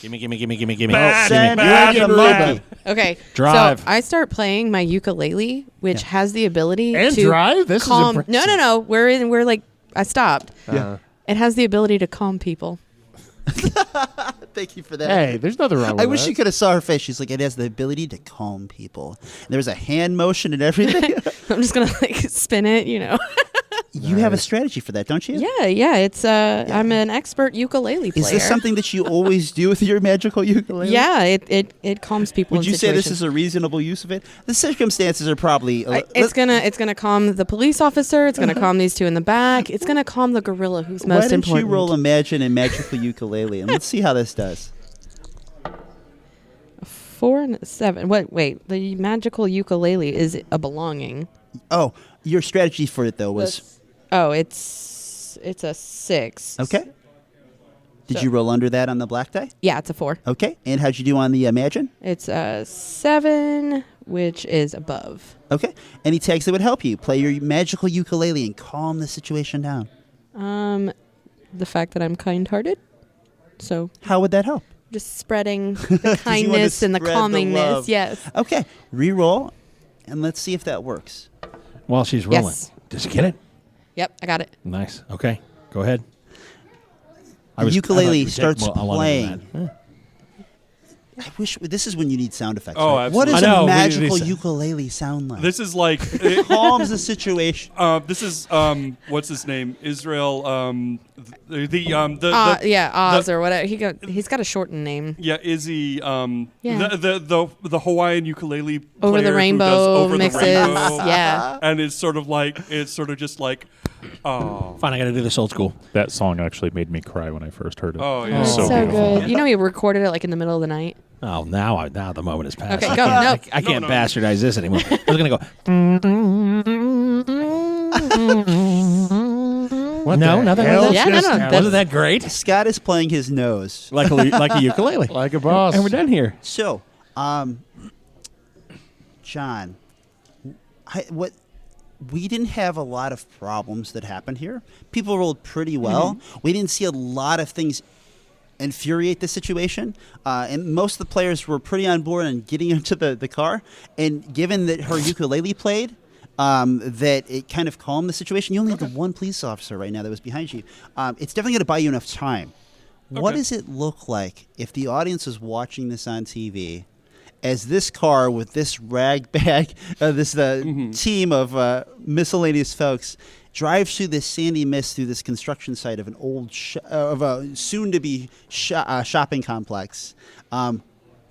Gimme. Send bad, me the bad. monkey. Okay. Drive. So I start playing my ukulele, which has the ability And to drive? This is calm. impressive. No. We're like I stopped. Yeah. It has the ability to calm people. Thank you for that. Hey, there's nothing wrong with I wish that. you could have saw her face. She's like, it has the ability to calm people. And there's a hand motion and everything. I'm just gonna like spin it, You have a strategy for that, don't you? Yeah. It's I'm an expert ukulele player. Is this something that you always do with your magical ukulele? Yeah, it calms people. Would in you say this situations. is a reasonable use of it? The circumstances are probably. It's gonna calm the police officer. It's gonna calm these two in the back. It's gonna calm the gorilla who's Why most don't important. you roll Imagine and Magical Ukulele, and let's see how this does. 4 and 7. Wait. The magical ukulele is a belonging. Oh, your strategy for it though was It's a 6. okay. Did you roll under that on the black die? Yeah, it's a 4. Okay, and how'd you do on the Imagine? It's a 7, which is above. Okay, any tags that would help you play your magical ukulele and calm the situation down. The fact that I'm kind-hearted. So How would that help? just spreading the kindness and the spread the calmingness. love. Yes. Okay, re-roll, and let's see if that works. While she's rolling. Yes. Did you get it? Yep, I got it. Nice. Okay. Go ahead. The ukulele starts I wanted to do playing. that. I wish this is when you need sound effects. Oh, right? What does absolutely. I know, a we magical need to- ukulele sound like? This is like It calms the situation. this is what's his name? Israel Oz or whatever. He's got a shortened name. Yeah, Izzy. Yeah. The Hawaiian ukulele Over player the who rainbow does Over mixes. The rainbow. Yeah. And it's sort of just like, oh, Fine, I got to do this old school. That song actually made me cry when I first heard it. Oh, yeah. It's So, so beautiful. good. You know, he recorded it like in the middle of the night. Oh, now the moment is past. Okay, I go. can't- No. I can't No. bastardize this anymore. I was going to go. What No, the nothing hell like that. Yeah, no, just no, happened? Wasn't that great? Scott is playing his nose. Like a ukulele. Like a boss. And we're done here. So, John, we didn't have a lot of problems that happened here. People rolled pretty well. We didn't see a lot of things infuriate the situation, and most of the players were pretty on board and getting into the car. And given that her ukulele played, that it kind of calmed the situation. You only have the one police officer right now that was behind you. It's definitely going to buy you enough time. What does it look like if the audience is watching this on TV as this car with this rag bag, this team of miscellaneous folks drives through this sandy mist through this construction site of an old of a soon-to-be shopping complex?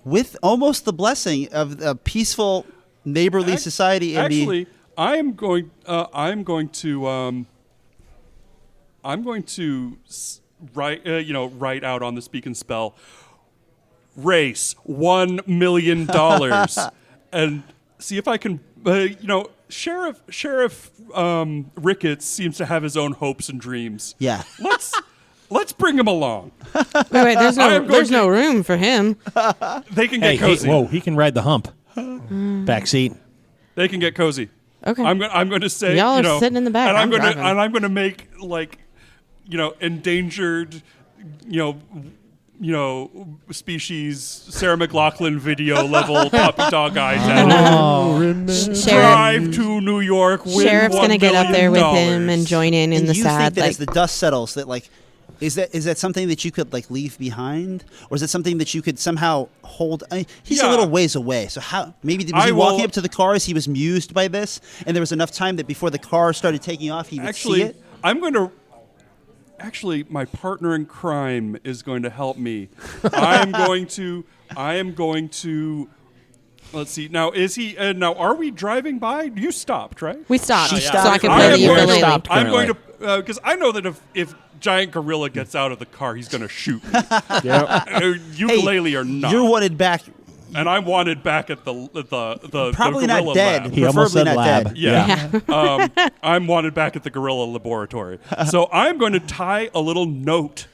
with almost the blessing of a peaceful neighborly society. Actually, I'm going to write out on the speak and spell race $1 million and see if I can. Sheriff Ricketts seems to have his own hopes and dreams. Yeah. Let's bring him along. Wait, there's no room for him. They can get cozy. He can ride the hump. Back seat. They can get cozy. Okay. I'm going to say y'all are sitting in the back. and I'm driving. going to make endangered species Sarah McLachlan video level puppy dog eyes at drive to New York. Sheriff's going to get up there with him and join in and the you sad. think that as the dust settles, that is that something that you could leave behind, or is it something that you could somehow hold? I mean, he's a little ways away, so how? Maybe was he walking up to the car as he was mused by this, and there was enough time that before the car started taking off, he would see it. Actually, my partner in crime is going to help me. I am going to. Let's see. Now, is he? Now, are we driving by? You stopped, right? We stopped, She so stopped. I can play the ukulele. I'm going to because I know that if Giant Gorilla gets out of the car, he's going to shoot me. Ukulele or not. You're wanted back. And I'm wanted back at the Probably the not dead. lab. He almost Preferably said not lab. dead. Yeah. I'm wanted back at the gorilla laboratory. So I'm going to tie a little note.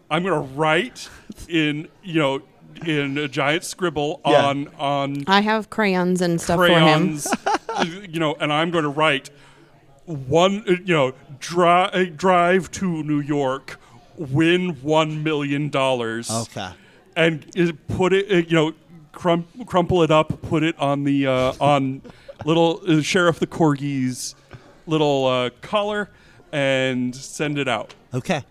I'm going to write in a giant scribble on I have crayons and stuff crayons, and I'm going to write drive to New York, win $1 million. Okay. And put it, crumple it up, put it on the on little Sheriff the Corgi's little collar, and send it out. Okay.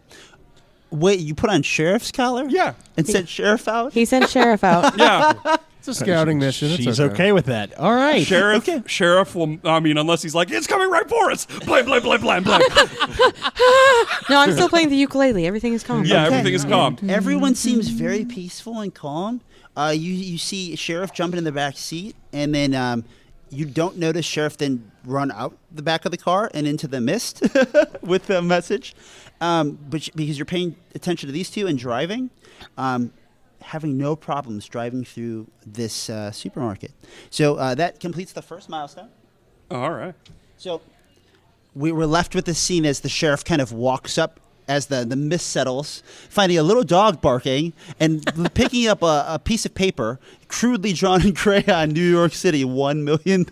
Wait, you put on sheriff's collar? Yeah. And sent sheriff out? He sent sheriff out. Yeah. It's a scouting mission. It's She's okay with that. All right. Sheriff will, unless he's like, it's coming right for us. Blam, blam, blam, blam, blam. No, I'm still playing the ukulele. Everything is calm. Yeah, everything is calm. Everyone seems very peaceful and calm. You see Sheriff jumping in the back seat, and then you don't notice Sheriff then run out the back of the car and into the mist with the message. But because you're paying attention to these two and driving, having no problems driving through this supermarket. So that completes the first milestone. All right. So we were left with this scene as the sheriff kind of walks up as the mist settles, finding a little dog barking and picking up a piece of paper crudely drawn in crayon, New York City, $1 million.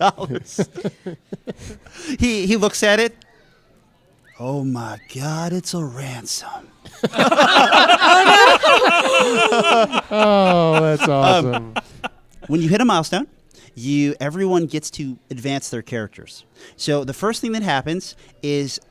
He looks at it. Oh my God, it's a ransom. Oh, that's awesome. When you hit a milestone, everyone gets to advance their characters. So the first thing that happens is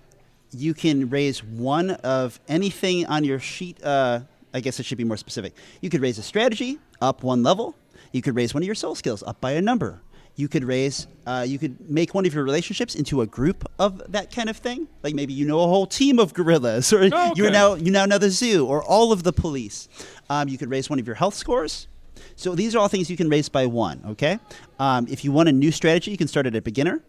you can raise one of anything on your sheet. I guess it should be more specific. You could raise a strategy up one level. You could raise one of your soul skills up by a number. You could you could make one of your relationships into a group of that kind of thing. Like maybe you know a whole team of gorillas, or you now know the zoo, or all of the police. You could raise one of your health scores. So these are all things you can raise by one, okay? If you want a new strategy, you can start it at beginner.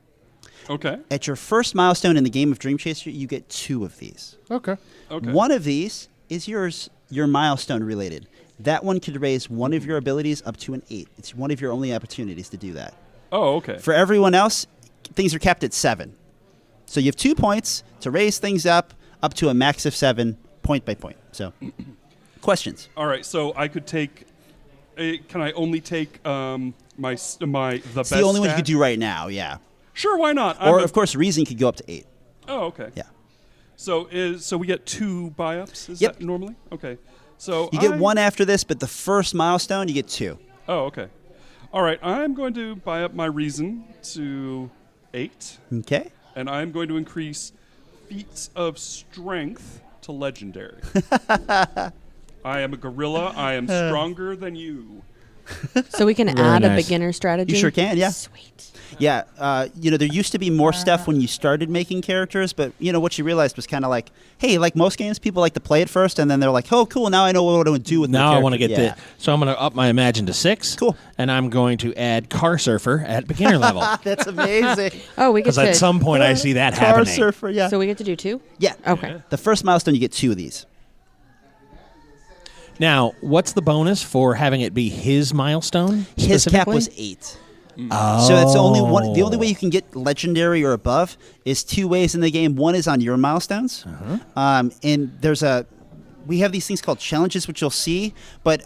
Okay. At your first milestone in the game of Dream Chaser, you get 2 of these. Okay. One of these is your milestone related. That one could raise one of your abilities up to an 8. It's one of your only opportunities to do that. Oh, okay. For everyone else, things are capped at 7. So you have 2 points to raise things up to a max of 7, point by point. So, questions? All right. So I could take. Can I only take the best? It's the only one you could do right now. Yeah. Sure. Why not? Or of course, reason could go up to 8. Oh, okay. Yeah. So we get 2 buy-ups. Is Yep. that normally? Okay. So you get 1 after this, but the first milestone you get 2. Oh, okay. All right. I'm going to buy up my reason to 8. Okay. And I'm going to increase feats of strength to legendary. I am a gorilla. I am stronger than you. So we can Really add a nice. beginner strategy? You sure can, yeah. Sweet. Yeah, there used to be more stuff when you started making characters, but what you realized was kind of like, hey, like most games, people like to play it first, and then they're like, oh, cool, now I know what to do with Now the I want to get character. so I'm going to up my Imagine to 6. Cool. And I'm going to add Car Surfer at beginner level. That's amazing. Oh, we get Because at to. some point I see that Car happening. Surfer, yeah. So we get to do 2? Yeah. Okay. The first milestone, you get 2 of these. Now, what's the bonus for having it be his milestone? His cap specifically? was 8. So that's the only way you can get legendary or above is 2 ways in the game. One is on your milestones, and we have these things called challenges, which you'll see, but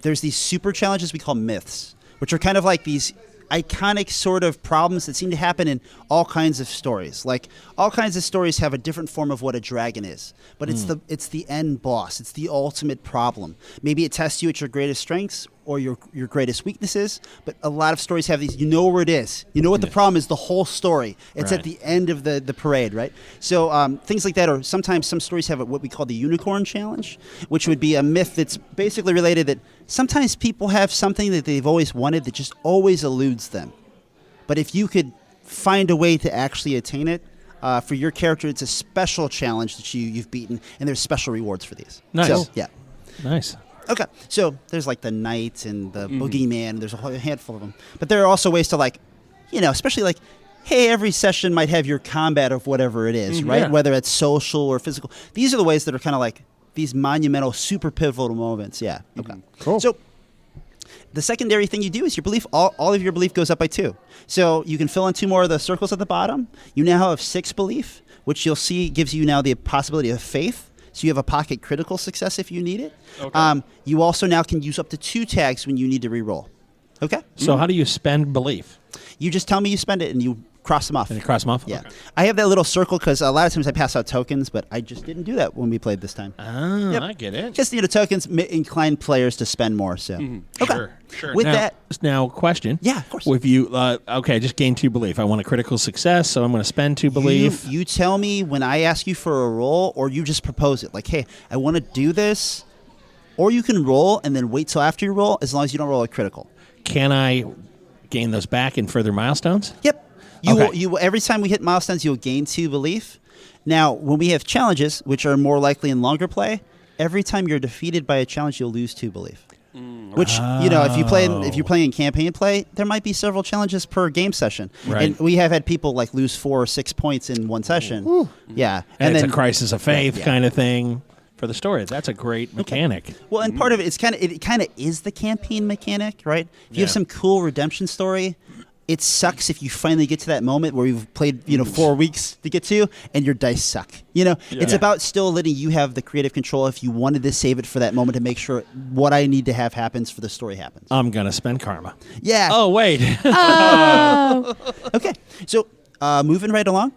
there's these super challenges we call myths, which are kind of like these iconic sort of problems that seem to happen in all kinds of stories. Like all kinds of stories have a different form of what a dragon is, but it's the end boss. It's the ultimate problem. Maybe it tests you at your greatest strengths or your greatest weaknesses, but a lot of stories have these. You know where it is. You know what the problem is. The whole story. It's Right. at the end of the parade, right? So things like that, or sometimes some stories have what we call the unicorn challenge, which would be a myth that's basically related that sometimes people have something that they've always wanted that just always eludes them. But if you could find a way to actually attain it, for your character, it's a special challenge that you've beaten, and there's special rewards for these. Nice. So, yeah. Nice. Okay, so there's like the knight and the boogeyman. There's a whole handful of them, but there are also ways to especially like, hey, every session might have your combat of whatever it is, right? Yeah. Whether it's social or physical. These are the ways that are kind of like these monumental, super pivotal moments. Yeah. Okay. Cool. So the secondary thing you do is your belief. All of your belief goes up by 2. So you can fill in 2 more of the circles at the bottom. You now have 6 belief, which you'll see gives you now the possibility of faith. So you have a pocket critical success if you need it. Okay. You also now can use up to 2 tags when you need to reroll. Okay? So how do you spend belief? You just tell me you spend it and you cross them off. And you cross them off? Yeah. Okay. I have that little circle because a lot of times I pass out tokens, but I just didn't do that when we played this time. Oh, Yep. I get it. Just, tokens incline players to spend more. So, okay. Sure. With Now, question. Yeah, of course. If you, just gain 2 belief. I want a critical success, so I'm going to spend 2 belief. You tell me when I ask you for a roll, or you just propose it. Like, hey, I want to do this. Or you can roll and then wait till after you roll, as long as you don't roll a critical. Can I gain those back in further milestones? Yep. Okay. You every time we hit milestones, you'll gain 2 belief. Now, when we have challenges, which are more likely in longer play, every time you're defeated by a challenge, you'll lose 2 belief. Which if you're playing in campaign play, there might be several challenges per game session, Right. and we have had people like lose 4 or 6 points in one session. Yeah, And it's then a crisis of faith yeah. kind of thing for the story. That's a great mechanic. Well, and part of it kind of is the campaign mechanic, right? If you have some cool redemption story, it sucks if you finally get to that moment where you've played 4 weeks to get to, and your dice suck. It's about still letting you have the creative control if you wanted to save it for that moment to make sure what I need to have happens for the story happens. I'm going to spend karma. Yeah. Oh, wait. Okay. So moving right along,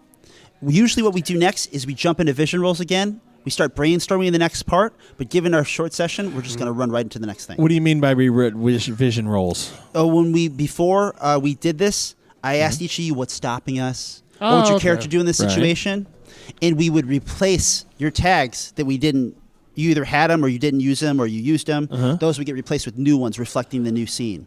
usually what we do next is we jump into vision rolls again. We start brainstorming in the next part, but given our short session, we're just going to run right into the next thing. What do you mean by vision rolls? When before we did this, I asked each of you what's stopping us. What would your character do in this Right. situation? And we would replace your tags that we didn't. You either had them or you didn't use them or you used them. Those would get replaced with new ones reflecting the new scene.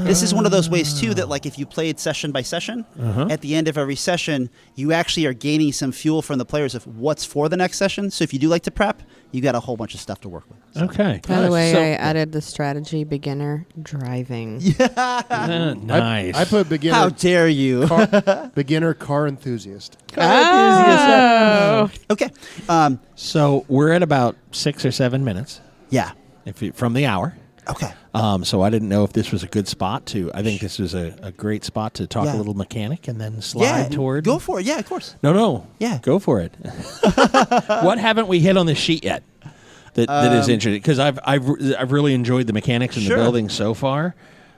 This is one of those ways too that like if you played session by session, at the end of every session, you actually are gaining some fuel from the players of what's for the next session. So if you do like to prep, you got a whole bunch of stuff to work with. So. Okay. By the way, So- I added the strategy beginner driving. nice. I put beginner. How dare you? Beginner car enthusiast. Oh. Okay. So we're at about 6 or 7 minutes Yeah. from the hour. Okay. So I didn't know if this was a good spot to. I think this was a great spot to talk Yeah. a little mechanic and then slide toward. Go for it. Yeah, of course. No. Yeah. Go for it. What haven't we hit on this sheet yet? That is interesting because I've really enjoyed the mechanics in Sure. the building so far.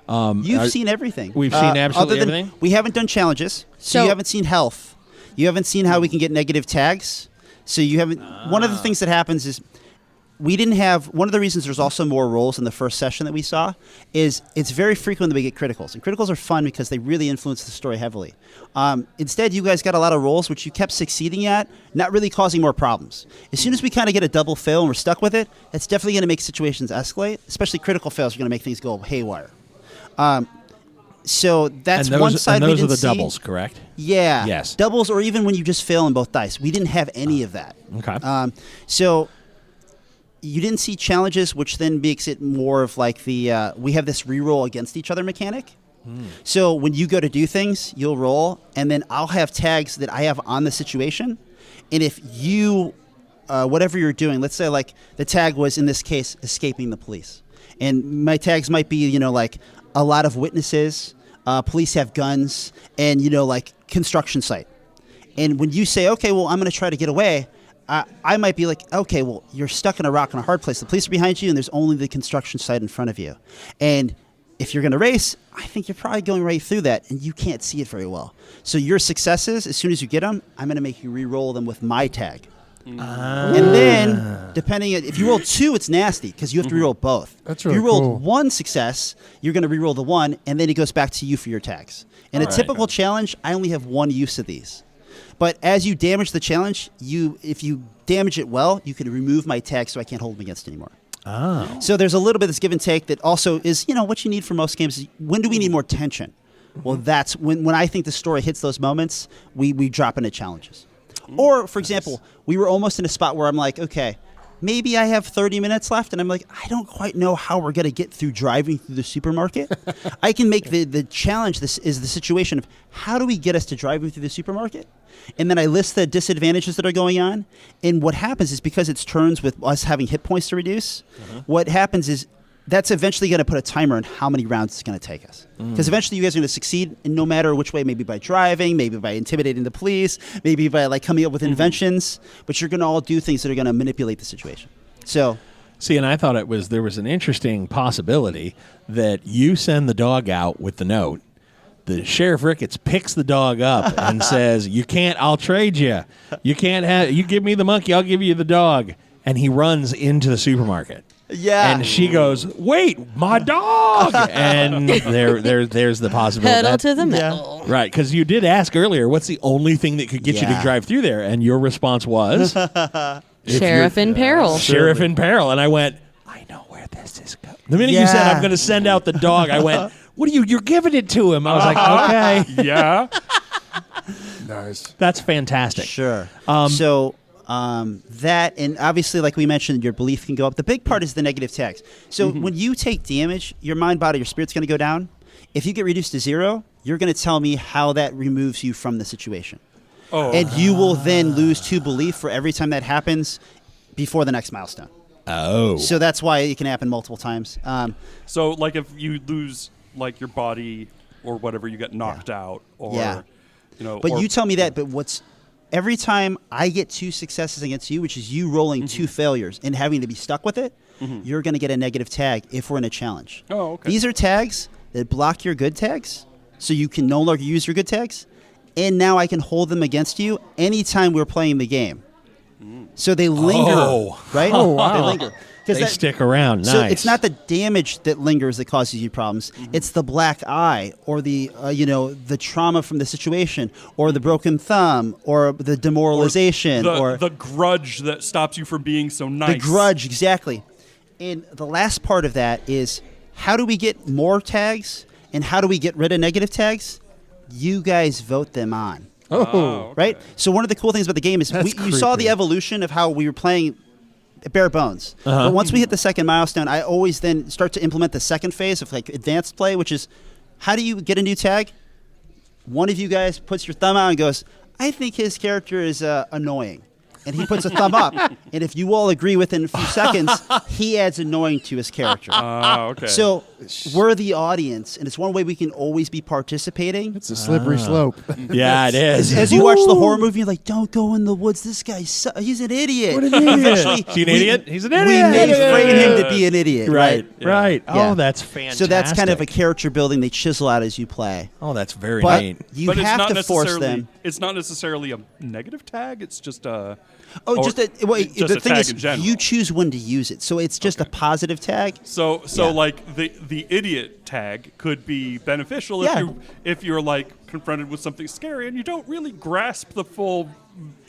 You've seen everything. We've seen absolutely other than everything? We haven't done challenges, so you haven't seen health. You haven't seen how we can get negative tags. So you haven't. One of the things that happens is we didn't have, one of the reasons there's also more rolls in the first session that we saw is it's very frequent that we get criticals. And criticals are fun because they really influence the story heavily. Instead, you guys got a lot of rolls which you kept succeeding at, not really causing more problems. As soon as we kind of get a double fail and we're stuck with it, that's definitely going to make situations escalate, especially critical fails are going to make things go haywire. So that's one side we didn't see. And those are the doubles, correct? Yeah. Yes. Doubles or even when you just fail in both dice. We didn't have any of that. Okay. So you didn't see challenges, which then makes it more of like the we have this reroll against each other mechanic. So when you go to do things, you'll roll, and then I'll have tags that I have on the situation. And if you, whatever you're doing, let's say like the tag was, in this case, escaping the police. And my tags might be, you know, like a lot of witnesses, police have guns, and, you know, like construction site. And when you say, okay, well, I'm going to try to get away, I might be like, okay, well, you're stuck in a rock and a hard place. The police are behind you, and there's only the construction site in front of you. And if you're going to race, I think you're probably going right through that, and you can't see it very well. So your successes, as soon as you get them, I'm going to make you re-roll them with my tag. And then, depending if you roll 2, it's nasty because you have to re-roll both. That's really If you rolled cool. 1 success, you're going to re-roll the 1, and then it goes back to you for your tags. In a typical challenge, I only have 1 use of these. But as you damage the challenge, if you damage it well, you can remove my tag so I can't hold them against anymore. Oh. So there's a little bit of this give and take that also is, you know, what you need for most games is when do we need more tension? Well, that's when I think the story hits those moments, we drop into challenges. Or, for example, we were almost in a spot where I'm like, okay, maybe I have 30 minutes left, and I'm like, I don't quite know how we're going to get through driving through the supermarket. I can make the challenge, this is the situation of how do we get us to driving through the supermarket? And then I list the disadvantages that are going on. And what happens is because it's turns with us having hit points to reduce, what happens is that's eventually going to put a timer on how many rounds it's going to take us. Because eventually you guys are going to succeed in no matter which way, maybe by driving, maybe by intimidating the police, maybe by like coming up with inventions, but you're going to all do things that are going to manipulate the situation. So, See, and I thought there was an interesting possibility that you send the dog out with the note. The Sheriff Ricketts picks the dog up and says, "You can't. I'll trade you. You can't have. You give me the monkey. I'll give you the dog." And he runs into the supermarket. yeah. And she goes, "Wait, my dog!" And there's the possibility. Pedal to the metal. Right, because you did ask earlier, what's the only thing that could get you to Yeah. drive through there? And your response was, Sheriff in peril. Sheriff in peril. And I went, I know where this is going. The minute you said, Yeah. I'm going to send out the dog, I went, what are you? You're giving it to him. I was like, okay. Yeah. Nice. That's fantastic. Sure. That, and obviously, like we mentioned, your belief can go up. The big part is the negative tags. So when you take damage, your mind, body, your spirit's going to go down. If you get reduced to 0, you're going to tell me how that removes you from the situation. Oh. And you will then lose 2 belief for every time that happens before the next milestone. Oh. So that's why it can happen multiple times. So, like, if you lose, like, your body or whatever, you get knocked out, or you know. But or, you tell me that. But every time I get 2 successes against you, which is you rolling 2 failures and having to be stuck with it, you're going to get a negative tag if we're in a challenge. Oh, okay. These are tags that block your good tags, so you can no longer use your good tags. And now I can hold them against you anytime we're playing the game. So they linger, right? Oh, wow. They linger. They stick around. So Nice. it's not the damage that lingers that causes you problems. It's the black eye, or the the trauma from the situation, or the broken thumb, or the demoralization, or the grudge that stops you from being so nice. the grudge, exactly. And the last part of that is how do we get more tags, and how do we get rid of negative tags? You guys vote them on. Oh, Right? So one of the cool things about the game is That's you saw the creepy. evolution of how we were playing bare bones. But once we hit the second milestone, I always then start to implement the second phase of like advanced play, which is how do you get a new tag? One of you guys puts your thumb out and goes, I think his character is annoying. And he puts a thumb up. And if you all agree within a few seconds, he adds annoying to his character. Oh, okay. So we're the audience, and it's one way we can always be participating. It's a slippery slope. Yeah, it is. As you watch the horror movie, you're like, don't go in the woods. This guy, he's an idiot. What an idiot. Eventually, Is he an idiot? He's an idiot. We may frame him to be an idiot. Right. Yeah. Right. Oh, that's fantastic. So that's kind of a character building they chisel out as you play. Oh, that's very But neat. you But have to force them. It's not necessarily a negative tag. It's just a. Oh, or just the a thing tag is, in general. you choose when to use it. So it's just a positive tag. So Yeah. like the idiot tag could be beneficial if you're like confronted with something scary and you don't really grasp the full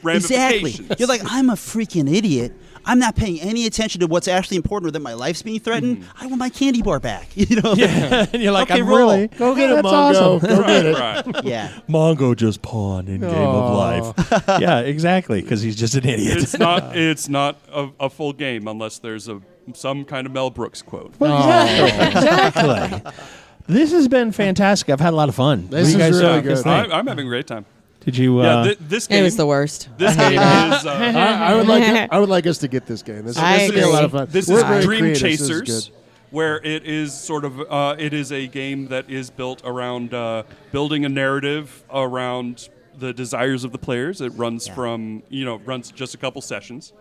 Exactly. ramifications. You're like, I'm a freaking idiot. I'm not paying any attention to what's actually important or that my life's being threatened. I want my candy bar back. You know? And you're like, Okay, I'm roll. really. Go get it, That's Mongo. awesome. Go get it. Right. Yeah. Mongo just pawned in Game of Life. Yeah, exactly, because he's just an idiot. It's not a full game unless there's some kind of Mel Brooks quote. Exactly. This has been fantastic. I've had a lot of fun. This What do you is guys really think? good. I'm having a great time. Did you? This game It was the worst. This game is. I would like us to get this game. This I is gonna be a lot of agree. fun. This We're is very Dream creative. This is Chasers, good. where it is sort of it is a game that is built around building a narrative around the desires of the players. It runs runs just a couple sessions,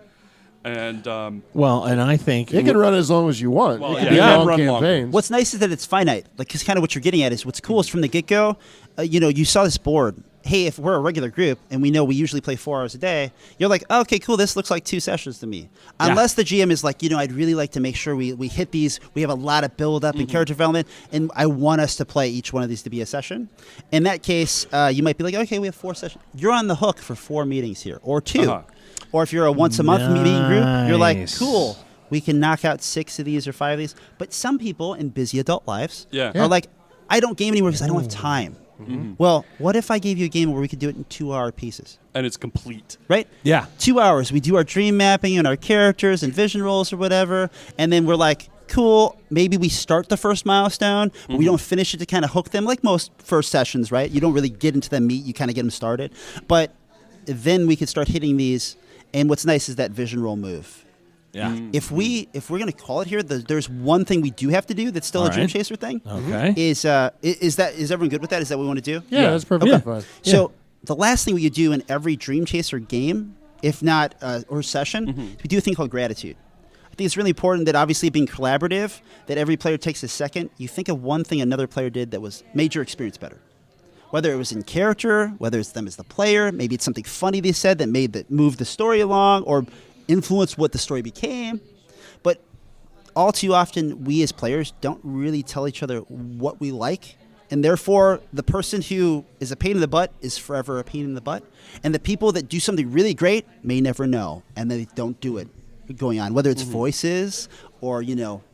and well, and I think It can run as long as you want. Well, it can yeah, be it can long run longer. campaigns. What's nice is that it's finite. Like, cause kind of what you're getting at is what's cool is from the get-go, you saw this board. Hey, if we're a regular group and we know we usually play 4 hours a day, you're like, oh, okay, cool. This looks like 2 sessions to me. Unless the GM is like, I'd really like to make sure we hit these. We have a lot of build-up and character development, and I want us to play each one of these to be a session. In that case, you might be like, okay, we have 4 sessions. You're on the hook for 4 meetings here, or 2. Uh-huh. Or if you're a once-a-month meeting group, you're like, Nice. cool. We can knock out 6 of these or 5 of these. But some people in busy adult lives Yeah. are like, I don't game anymore because I don't have time. Well, what if I gave you a game where we could do it in 2-hour pieces? and it's complete. Right? Yeah. 2 hours. We do our dream mapping and our characters and vision rolls or whatever. And then we're like, cool, maybe we start the first milestone, but we don't finish it to kind of hook them like most first sessions, right? You don't really get into the meat. You kind of get them started. But then we could start hitting these. And what's nice is that vision roll move. Yeah. If we're gonna call it here, there's one thing we do have to do that's still All a Dream right. Chaser thing. Okay. Is everyone good with that? Is that what we want to do? Yeah, that's perfectly fine. So the last thing we could do in every Dream Chaser game, if not or session, we do a thing called gratitude. I think it's really important that obviously being collaborative, that every player takes a second. You think of one thing another player did that made your experience better. Whether it was in character, whether it's them as the player, maybe it's something funny they said that moved the story along or influenced what the story became. But all too often, we as players don't really tell each other what we like. And therefore, the person who is a pain in the butt is forever a pain in the butt. And the people that do something really great may never know, and they don't do it going on, whether it's voices or,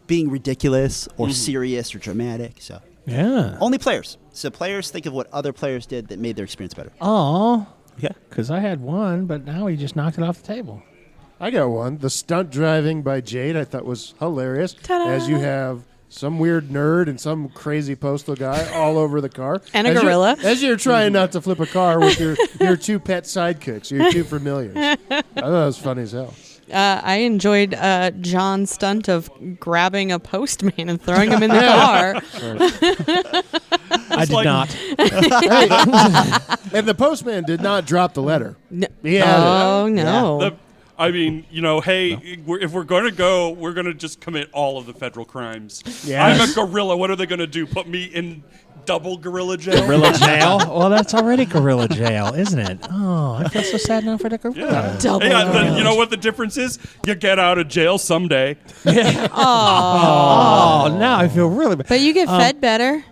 being ridiculous or serious or dramatic. So Yeah. only players. So players think of what other players did that made their experience better. Oh. Okay. Because I had one, but now he just knocked it off the table. I got one. The stunt driving by Jade I thought was hilarious. Ta-da. As you have some weird nerd and some crazy postal guy all over the car. And a As gorilla. As you're trying not to flip a car with your 2 pet sidekicks, your 2 familiars. I thought that was funny as hell. I enjoyed John's stunt of grabbing a postman and throwing him in the car. I did like- not. And the postman did not drop the letter. No. He had it. Oh, no. If we're going to go, we're going to just commit all of the federal crimes. Yes. I'm a gorilla. What are they going to do? Put me in double gorilla jail? Gorilla jail? Well, that's already gorilla jail, isn't it? Oh, I feel so sad now for the gorilla. Yeah. Double You know what the difference is? You get out of jail someday. Oh, now I feel really bad. But you get fed better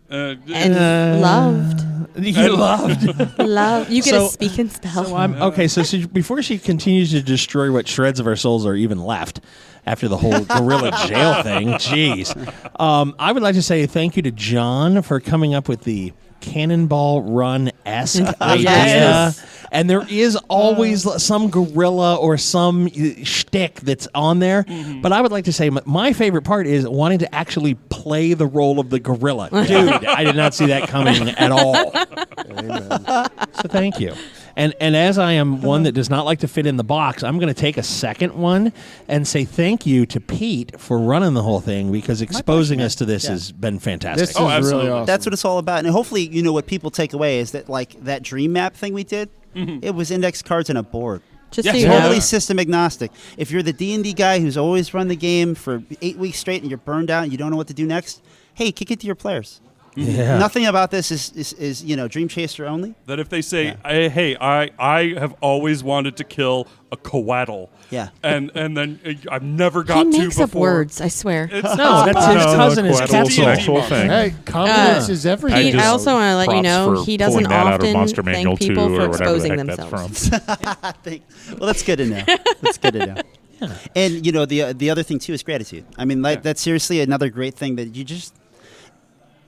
and loved. You loved. Love. You get So- a speak and spell. So I'm okay. So before she continues to destroy what shreds of our souls are even left after the whole gorilla jail thing, jeez, I would like to say thank you to John for coming up with the Cannonball Run-esque idea. Yes. And there is always some gorilla or some shtick that's on there. But I would like to say my favorite part is wanting to actually play the role of the gorilla. Dude, I did not see that coming at all. Amen. So thank you. And as I am one that does not like to fit in the box, I'm going to take a second one and say thank you to Pete for running the whole thing, because exposing us to this has been fantastic. This is really awesome. That's what it's all about. And hopefully, what people take away is that, like, that dream map thing we did, it was index cards and a board. Just so you Totally know. system agnostic. If you're the D&D guy who's always run the game for 8 weeks straight and you're burned out and you don't know what to do next, hey, kick it to your players. Yeah. Nothing about this is Dream Chaser only. That if they say, hey, I have always wanted to kill a coatl. Yeah. And then I've never He got to makes up before. words, I swear. It's No, that's his cousin is Quetzal Quetzal. sexual thing. Hey, confidence is everything. Pete, I also want to let you props know for he doesn't pulling that out of often Monster Manual thank people 2 for or whatever the exposing heck themselves. That's from. Well, that's good to know. That's good to know. And the other thing too is gratitude. I mean, that's seriously another great thing that you just.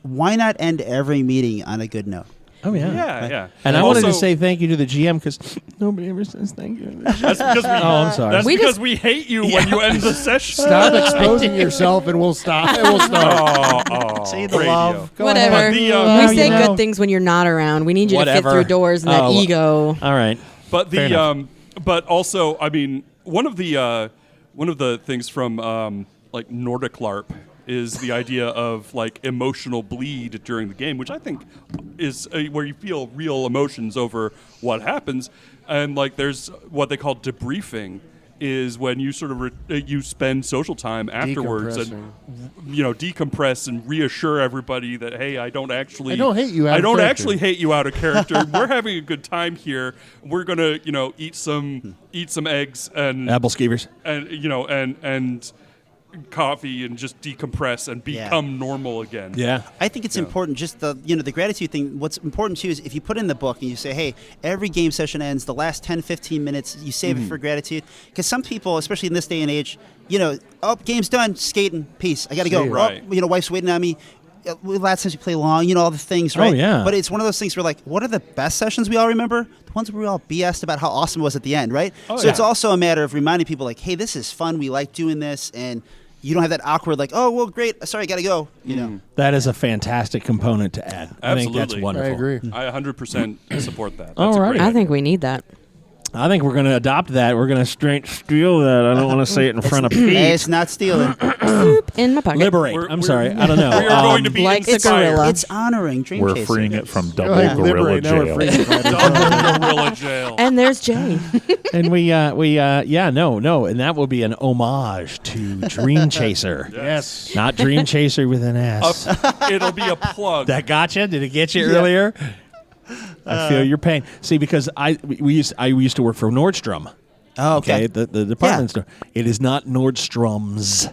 Why not end every meeting on a good note? Oh, yeah. Yeah. And I wanted to Also- say thank you to the GM, because nobody ever says thank you. That's because I'm sorry. That's We because just- we hate you when you end the session. Stop exposing yourself, and we'll stop. And we'll start. Say the radio. love. Go Whatever. ahead. The, We say good things when you're not around. We need you to Whatever. fit through doors and that Oh, ego. All right. But Fair enough. but also, I mean, one of the things from like Nordic LARP is the idea of like emotional bleed during the game, which I think is where you feel real emotions over what happens, and like there's what they call debriefing, is when you sort of you spend social time afterwards and decompress and reassure everybody that, hey, I don't hate you out of character. actually hate you out of character. We're having a good time here. We're gonna eat some eggs and Apple skeevers. and coffee and just decompress and become normal again. Yeah. I think it's important, just the gratitude thing. What's important too is if you put in the book and you say, hey, every game session ends, the last 10, 15 minutes, you save it for gratitude. Because some people, especially in this day and age, game's done, skating, peace, I got to go. Right. Wife's waiting on me. Last times we play long, all the things, right? Oh, yeah. But it's one of those things where, like, what are the best sessions we all remember? The ones where we all BS'd about how awesome it was at the end, right? So it's also a matter of reminding people, like, hey, this is fun. We like doing this. And you don't have that awkward, like, oh, well, great. Sorry, I got to go. That is a fantastic component to add. I think that's Absolutely. wonderful. I agree. I 100% support that. That's All a right. great I idea. think we need that. I think we're going to adopt that. We're going to straight steal that. I don't want to say it in front of Pete. Hey, it's not stealing. In my pocket. Liberate. We're- I'm we're- sorry. I don't know. We are going to be like the inspired. gorilla. It's honoring Dream We're Chaser. freeing it from double Go ahead, gorilla liberate. Now we're jail. freeing it. Double gorilla jail. And there's Jay. And no. And that will be an homage to Dream Chaser. Yes. Not Dream Chaser with an S. It'll be a plug. That got you? Did it get you earlier? I feel your pain. See, because I used to work for Nordstrom. Oh, okay. The department store. It is not Nordstrom's.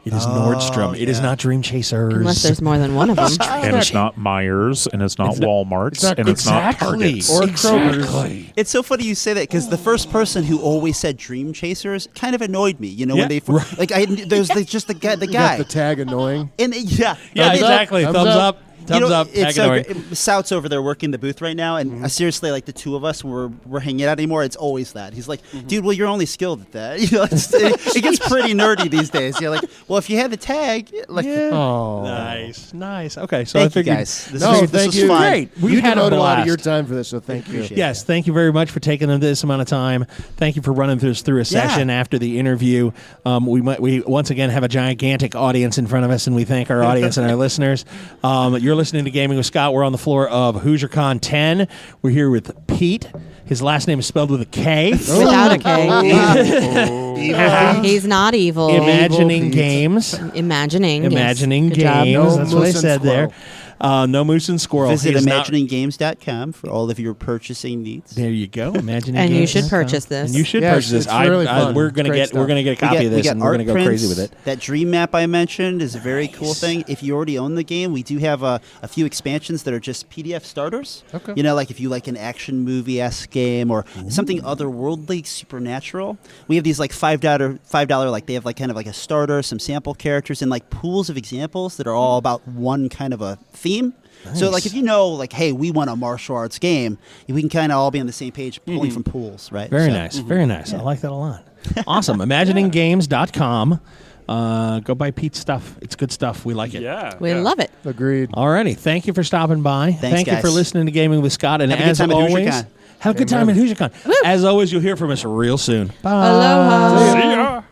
It is Nordstrom. It is not Dream Chasers. Unless there's more than one of them. And it's not Myers, and it's not Walmart's, and it's not Target's. Or Kroger's. It's so funny you say that because the first person who always said Dream Chasers kind of annoyed me. When they there's just the guy. You got the tag annoying. And Yeah, And it- exactly. Thumbs Thumbs up. up. Thumbs up. It's Tag so annoying. great. Sout's over there working the booth right now, and seriously, like the two of us, we're hanging out anymore. It's always that. He's like, dude, well, you're only skilled at that. It gets pretty nerdy these days. You're like, well, if you had the tag, like, Oh, nice. Okay, so thank I figured. you guys. This No, was thank you. fun. Great. We've You had a devoted a lot of blast. your time for this, so thank you. Appreciate it. Yes, thank you very much for taking them this amount of time. Thank you for running through a session after the interview. We once again have a gigantic audience in front of us, and we thank our audience and our listeners. You're listening to Gaming with Scott. We're on the floor of HoosierCon 10. We're here with Pete. His last name is spelled with a K. Without a K. Evil. He's not evil. Imagining Pete. games. Imagining. yes. Imagining Good job. games. No That's what I moose and said there. No moose and squirrel. Visit He is not- imagininggames.com for all of your purchasing needs. There you go. Imagining And you games. should purchase this. And you should Yes, purchase this. it's really fun. We're gonna Great get stuff. a copy of this, and we're art gonna go prints. crazy with it. That dream map I mentioned is a very cool thing. If you already own the game, we do have a few expansions that are just PDF starters. Okay. Like if you like an action movie-esque game or something otherworldly, supernatural. We have these like $5 like they have like kind of like a starter, some sample characters, and like pools of examples that are all about one kind of a theme. So, like, if like, hey, we want a martial arts game, we can kind of all be on the same page, pulling from pools, right? Very So- nice. Very nice. I like that a lot. Awesome. ImaginingGames.com. Go buy Pete's stuff. It's good stuff. We like it. Yeah. We love it. Agreed. Alrighty. Thank you for stopping by. Thanks, Thank you for guys. listening to Gaming with Scott. And Have a good as time at always, HoosierCon. Have a good time at HoosierCon. As always, you'll hear from us real soon. Bye. Aloha. See ya.